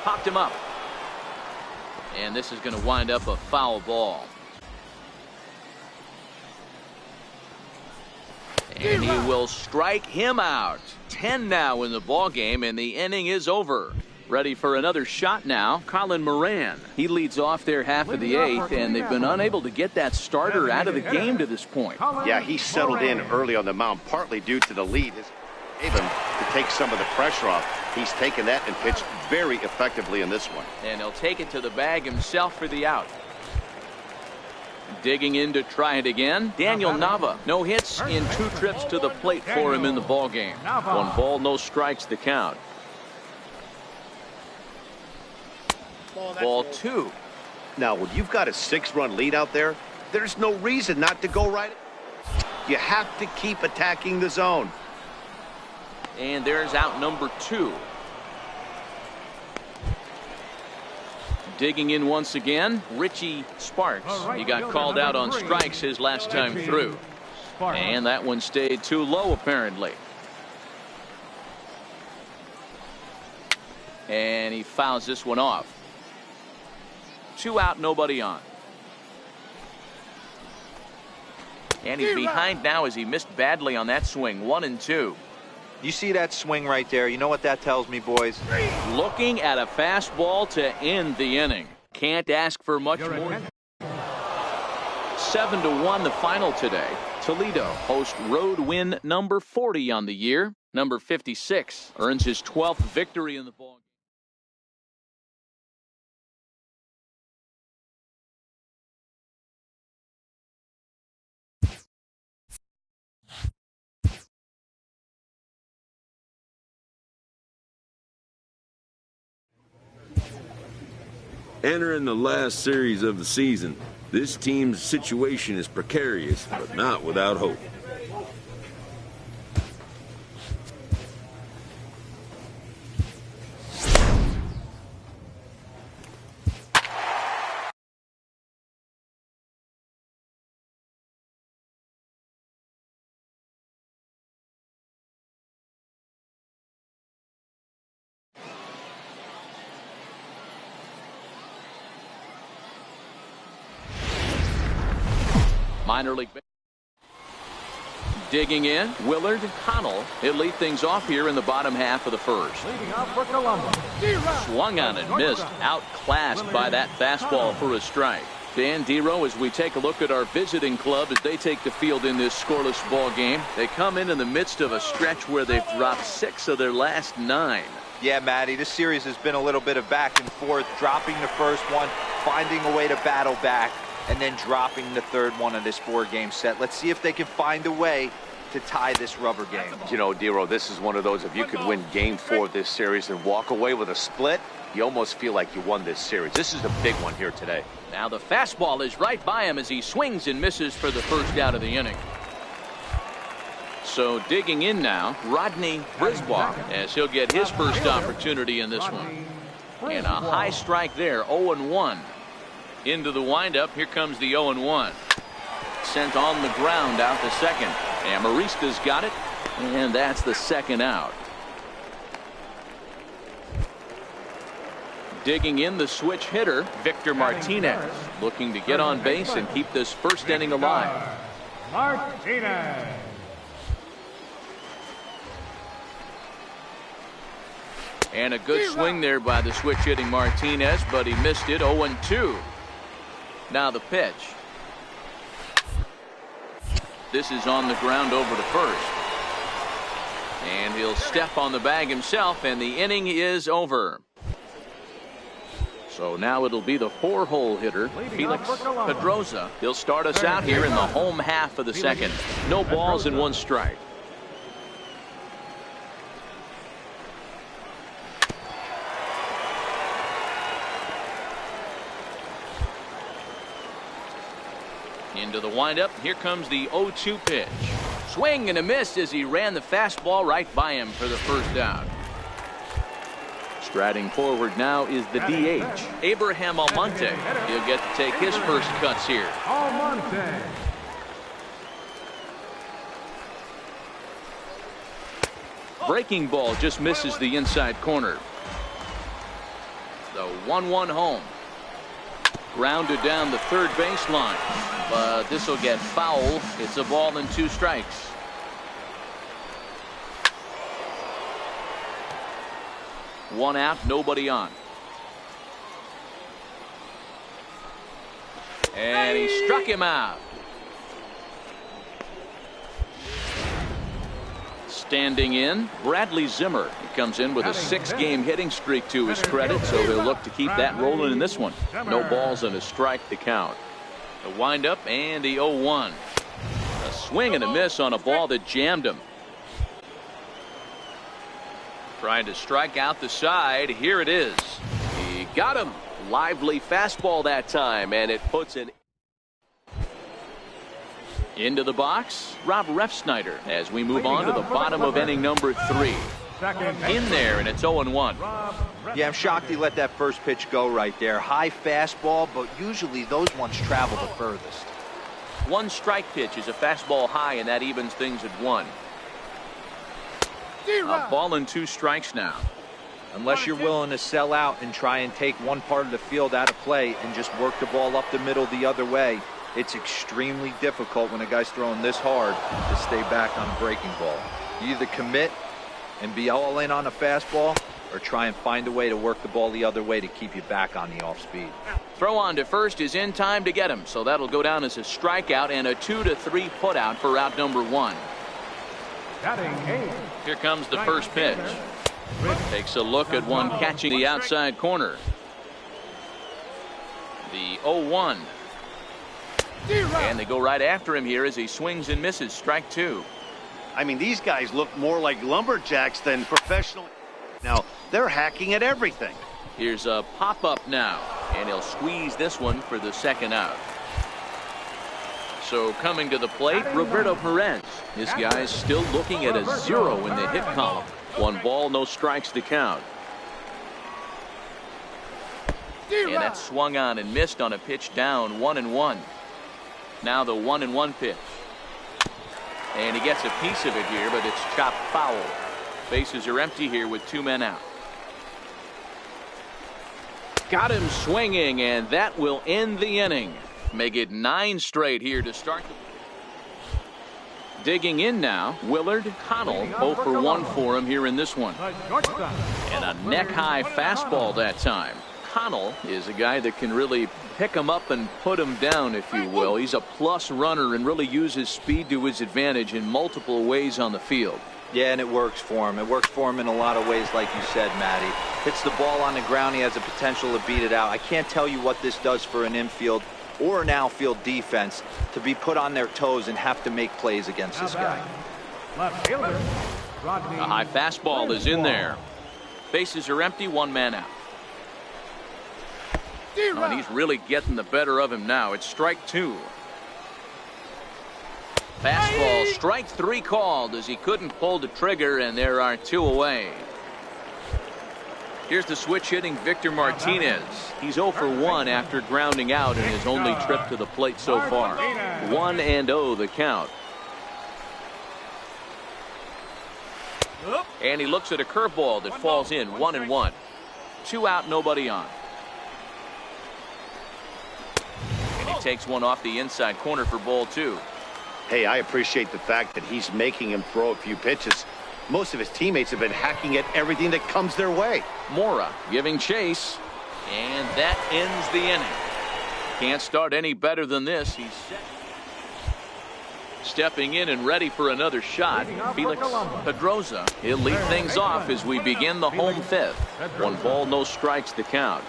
Popped him up. And this is going to wind up a foul ball. And he will strike him out. 10 now in the ball game, and the inning is over. Ready for another shot now, Colin Moran. He leads off their half of the 8th, and they've been unable to get that starter out of the game to this point. Yeah, he settled in early on the mound, partly due to the lead. It gave him to take some of the pressure off. He's taken that and pitched very effectively in this one. And he'll take it to the bag himself for the out. Digging in to try it again, Daniel Nava. No hits in 2 trips to the plate for him in the ball game. 1 ball, no strikes the count. Ball 2. Now, when you've got a 6-run lead out there, there's no reason not to go right. You have to keep attacking the zone. And there's out number 2. Digging in once again, Richie Spartan. He got called out on strikes his last time through. And that one stayed too low, apparently. And he fouls this one off. 2 out, nobody on. And he's behind now as he missed badly on that swing. 1-2. You see that swing right there? You know what that tells me, boys? Looking at a fastball to end the inning. Can't ask for much more. 7-1 the final today. Toledo hosts road win number 40 on the year. Number 56 earns his 12th victory in the ball. Entering the last series of the season, this team's situation is precarious, but not without hope. Minor league. Digging in, Willard Connell. He'll lead things off here in the bottom half of the first. Leading off for Columbus. Swung on and missed. Outclassed by that fastball for a strike. Dan Dero, as we take a look at our visiting club as they take the field in this scoreless ball game. They come in the midst of a stretch where they've dropped 6 of their last 9. Yeah, Matty, this series has been a little bit of back and forth, dropping the first one, finding a way to battle back, and then dropping the third one of this 4-game set. Let's see if they can find a way to tie this rubber game. You know, Dero, this is one of those, if you could win game 4 of this series and walk away with a split, you almost feel like you won this series. This is a big one here today. Now the fastball is right by him as he swings and misses for the first out of the inning. So digging in now, Rodney Brisbois, as he'll get his first opportunity in this one. And a high strike there, 0-1. Into the windup, here comes the 0-1. Sent on the ground out to second. Amarista's got it, and that's the second out. Digging in the switch hitter, Victor Martinez, looking to get on base and keep this first inning alive. Martinez. And a good swing there by the switch hitting Martinez, but he missed it. 0-2. Now the pitch. This is on the ground over to first. And he'll step on the bag himself, and the inning is over. So now it'll be the 4-hole hitter, Felix Pedroza. He'll start us out here in the home half of the second. No balls and 1 strike. Into the windup. Here comes the 0-2 pitch. Swing and a miss as he ran the fastball right by him for the first out. Striding forward now is the DH, Abraham Almonte. He'll get to take his first cuts here. Almonte. Breaking ball just misses the inside corner. The 1-1 home. Grounded down the third baseline, but this will get foul. It's a ball and 2 strikes. One out, nobody on. And he struck him out. Standing in, Bradley Zimmer. He comes in with a 6-game hitting streak to his credit, so he'll look to keep that rolling in this one. No balls and a strike to count. The windup and the 0-1. A swing and a miss on a ball that jammed him. Trying to strike out the side. Here it is. He got him. Lively fastball that time, and it puts an Into the box, Rob Refsnyder as we move on to the bottom of inning number 3. In there, and it's 0-1. Yeah, I'm shocked he let that first pitch go right there. High fastball, but usually those ones travel the furthest. One strike pitch is a fastball high, and that evens things at 1. A ball and 2 strikes now. Unless you're willing to sell out and try and take one part of the field out of play and just work the ball up the middle the other way, it's extremely difficult when a guy's throwing this hard to stay back on a breaking ball. You either commit and be all in on a fastball or try and find a way to work the ball the other way to keep you back on the off speed. Throw on to first is in time to get him, so that'll go down as a strikeout and a 2-3 putout for out number 1. Here comes the first pitch. Takes a look at one catching the outside corner. The 0-1. And they go right after him here as he swings and misses. Strike 2. I mean, these guys look more like lumberjacks than professional. Now, they're hacking at everything. Here's a pop-up now, and he'll squeeze this one for the second out. So coming to the plate, Roberto Perez. This guy's still looking at a 0 in the hit column. 1 ball, no strikes to count. And that swung on and missed on a pitch down, 1-1. Now the 1-1 pitch. And he gets a piece of it here, but it's chopped foul. Bases are empty here with 2 men out. Got him swinging, and that will end the inning. Make it 9 straight here to start the... Digging in now, Willard Connell, 0 for 1 for him here in this one. And a neck-high fastball that time. Connell is a guy that can really pick him up and put him down, if you will. He's a plus runner and really uses speed to his advantage in multiple ways on the field. Yeah, and it works for him. It works for him in a lot of ways, like you said, Matty. Hits the ball on the ground, he has the potential to beat it out. I can't tell you what this does for an infield or an outfield defense to be put on their toes and have to make plays against this guy. A high fastball is in there. Bases are empty, 1 man out. Oh, and he's really getting the better of him now. It's strike 2. Fastball, strike 3 called as he couldn't pull the trigger, and there are 2 away. Here's the switch hitting Victor Martinez. He's 0 for 1 after grounding out in his only trip to the plate so far. 1-0 the count. And he looks at a curveball that falls in, 1-1. 2 out, nobody on. And he takes one off the inside corner for ball 2. Hey, I appreciate the fact that he's making him throw a few pitches. Most of his teammates have been hacking at everything that comes their way. Mora giving chase, and that ends the inning. Can't start any better than this. He's set. Stepping in and ready for another shot, Felix Pedroza. He'll lead things off as we begin the home 5th. 1 ball, no strikes to count.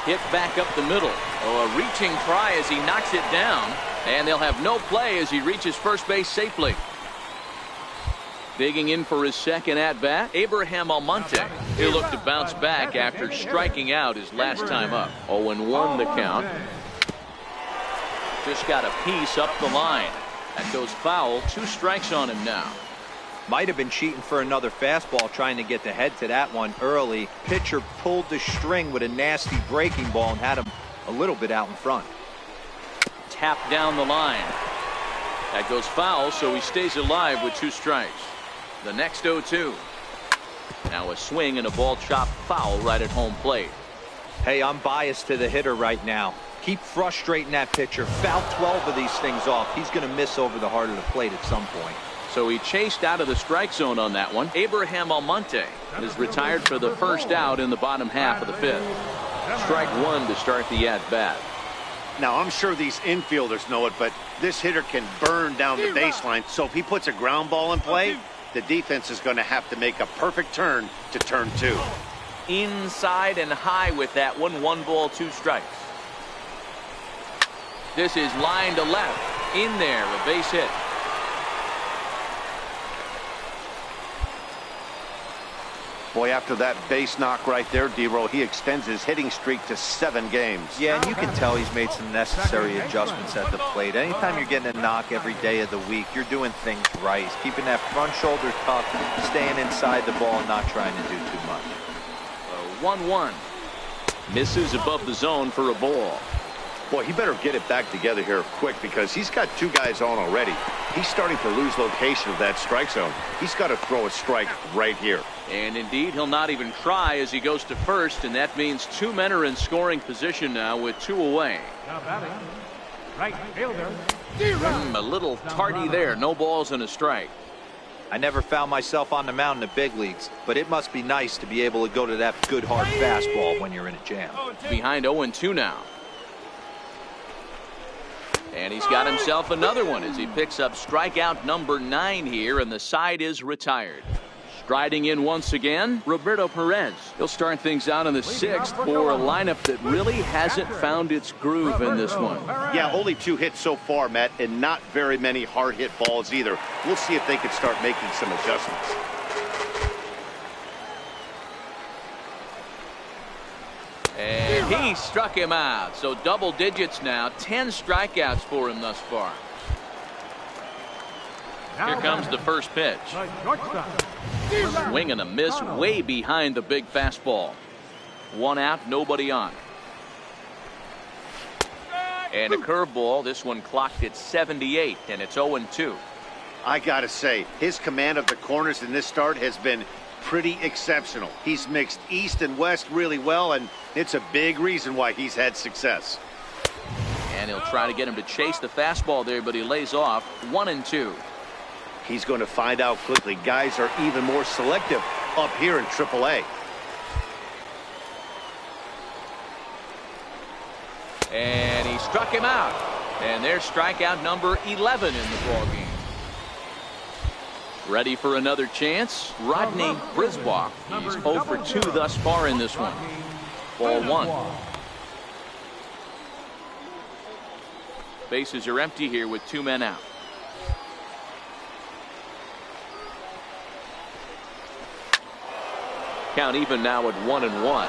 Hit back up the middle. Oh, a reaching try as he knocks it down. And they'll have no play as he reaches first base safely. Digging in for his second at-bat, Abraham Almonte. He'll look to bounce back after striking out his last time up. 0-1 the count. Just got a piece up the line. That goes foul. 2 strikes on him now. Might have been cheating for another fastball, trying to get the head to that one early. Pitcher pulled the string with a nasty breaking ball and had him a little bit out in front. Tap down the line. That goes foul, so he stays alive with 2 strikes. The next 0-2. Now a swing and a ball chopped foul right at home plate. Hey, I'm biased to the hitter right now. Keep frustrating that pitcher. Foul 12 of these things off. He's going to miss over the heart of the plate at some point. So he chased out of the strike zone on that one. Abraham Almonte is retired for the first out in the bottom half of the 5th. Strike 1 to start the at-bat. Now, I'm sure these infielders know it, but this hitter can burn down the baseline. So if he puts a ground ball in play, the defense is going to have to make a perfect turn to turn 2. Inside and high with that one. 1 ball, 2 strikes. This is line to left. In there, a base hit. Boy, after that base knock right there, D-Row, he extends his hitting streak to 7 games. Yeah, and you can tell he's made some necessary adjustments at the plate. Anytime you're getting a knock every day of the week, you're doing things right. He's keeping that front shoulder tucked, staying inside the ball, and not trying to do too much. 1-1. Misses above the zone for a ball. Boy, he better get it back together here quick because he's got 2 guys on already. He's starting to lose location of that strike zone. He's got to throw a strike right here. And indeed, he'll not even try as he goes to first, and that means 2 men are in scoring position now with 2 away. Now batting, right fielder. A little tardy there. No balls and a strike. I never found myself on the mound in the big leagues, but it must be nice to be able to go to that good hard fastball when you're in a jam. Behind 0-2 now. And he's got himself another one as he picks up strikeout number 9 here, and the side is retired. Striding in once again, Roberto Perez. He'll start things out in the 6th for a lineup that really hasn't found its groove in this one. Yeah, only 2 hits so far, Matt, and not very many hard hit balls either. We'll see if they can start making some adjustments. And he struck him out. So double digits now. 10 strikeouts for him thus far. Here comes the first pitch. Swing and a miss way behind the big fastball. 1 out, nobody on. And a curveball. This one clocked at 78, and it's 0-2. I gotta say, his command of the corners in this start has been pretty exceptional. He's mixed east and west really well, and it's a big reason why he's had success. And he'll try to get him to chase the fastball there, but he lays off. 1-2. He's going to find out quickly. Guys are even more selective up here in AAA. And he struck him out. And there's strikeout number 11 in the ballgame. Ready for another chance? Rodney Brisbois. He's 0 for 2 thus far in this one. Ball 1. Bases are empty here with 2 men out. Count even now at 1-1.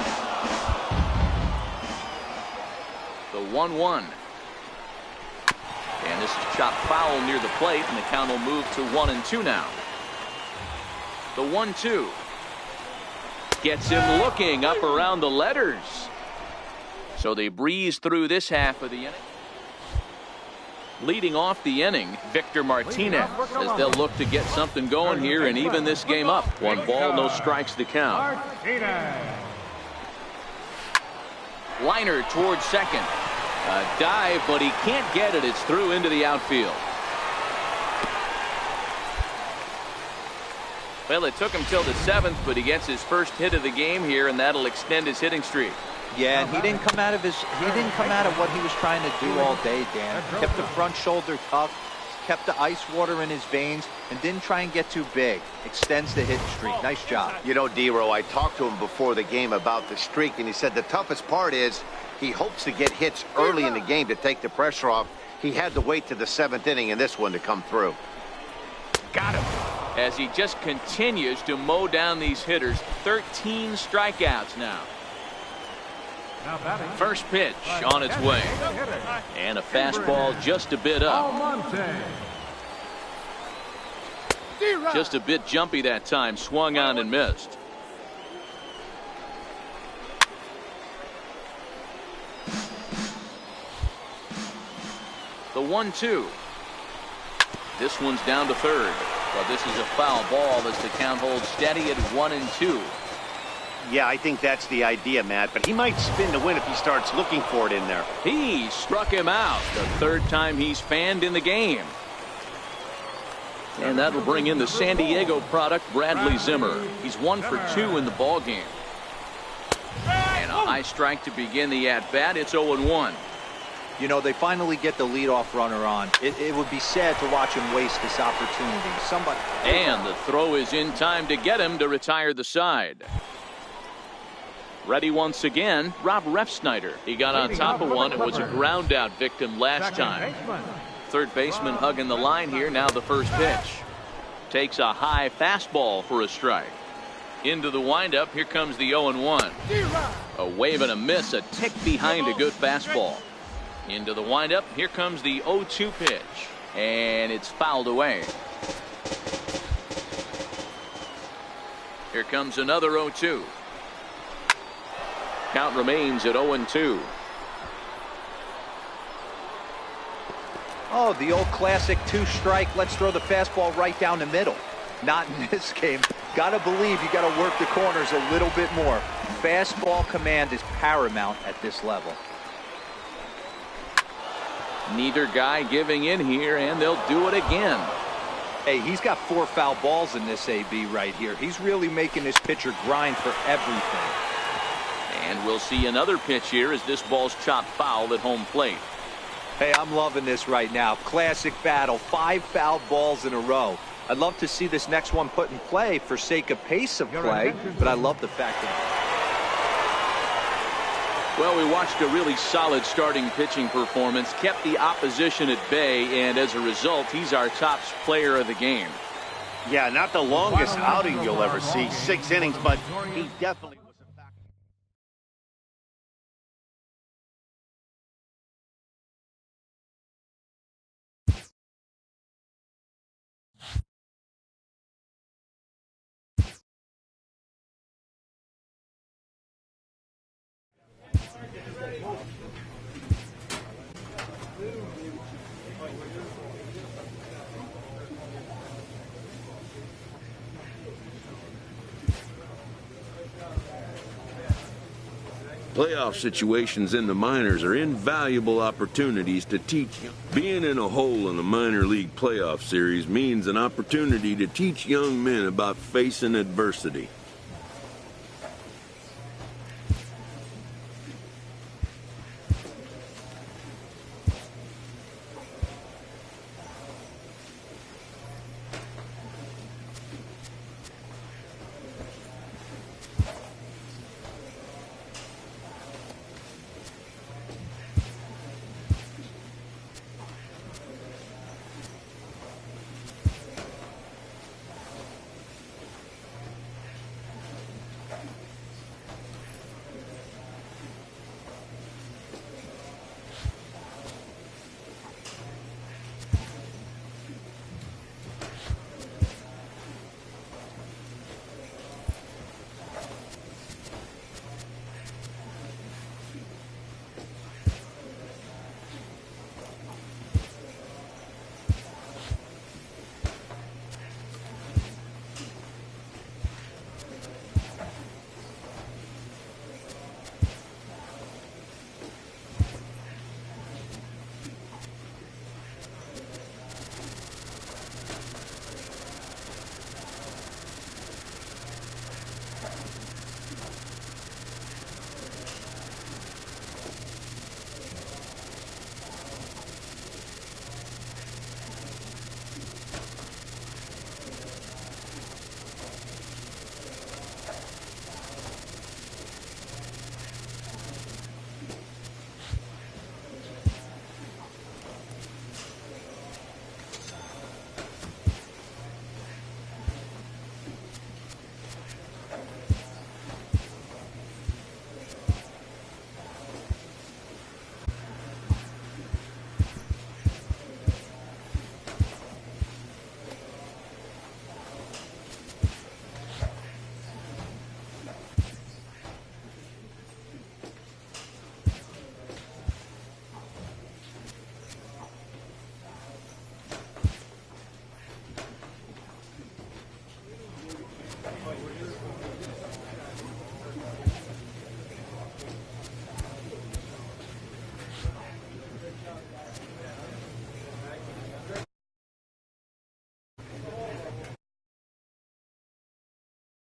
The 1-1. And this is chopped foul near the plate, and the count will move to 1-2 now. The 1-2. Gets him looking up around the letters. So they breeze through this half of the inning. Leading off the inning, Victor Martinez, as they'll look to get something going here and even this game up. 1 ball, no strikes to count. Liner towards second. A dive, but he can't get it. It's through into the outfield. Well, it took him till the 7th, but he gets his first hit of the game here, and that'll extend his hitting streak. Yeah, and he didn't come out of what he was trying to do all day, Dan. Kept the front shoulder tucked, kept the ice water in his veins, and didn't try and get too big. Extends the hitting streak. Nice job. You know, D-Row, I talked to him before the game about the streak, and he said the toughest part is he hopes to get hits early in the game to take the pressure off. He had to wait to the 7th inning in this one to come through. Got him. As he just continues to mow down these hitters. 13 strikeouts now. First pitch on its way. And a fastball just a bit up. Almonte. Just a bit jumpy that time. Swung on and missed. The 1-2. This one's down to third. But this is a foul ball as the count holds steady at 1-2. Yeah, I think that's the idea, Matt, but he might spin to win if he starts looking for it in there. He struck him out. The 3rd time he's fanned in the game. And that'll bring in the San Diego product, Bradley Zimmer. He's 1 for 2 in the ball game. And a high strike to begin the at-bat. It's 0-1. You know, they finally get the leadoff runner on. It would be sad to watch him waste this opportunity. Somebody. And the throw is in time to get him to retire the side. Ready once again, Rob Refsnyder. He got on top of one. It was a ground out victim last time. 3rd baseman hugging the line here. Now the first pitch. Takes a high fastball for a strike. Into the windup. Here comes the 0-1. A wave and a miss, a tick behind a good fastball. Into the windup. Here comes the 0-2 pitch. And it's fouled away. Here comes another 0-2. Count remains at 0-2. Oh, the old classic 2-strike. Let's throw the fastball right down the middle. Not in this game. Gotta believe you gotta work the corners a little bit more. Fastball command is paramount at this level. Neither guy giving in here, and they'll do it again. Hey, he's got 4 foul balls in this AB right here. He's really making this pitcher grind for everything. And we'll see another pitch here as this ball's chopped foul at home plate. Hey, I'm loving this right now. Classic battle. 5 foul balls in a row. I'd love to see this next one put in play for sake of pace of play, but I love the fact that... Well, we watched a really solid starting pitching performance, kept the opposition at bay, and as a result, he's our top player of the game. Yeah, not the longest outing you'll ever see, 6 innings, but he definitely... Playoff situations in the minors are invaluable opportunities to teach. Being in a hole in the minor league playoff series means an opportunity to teach young men about facing adversity.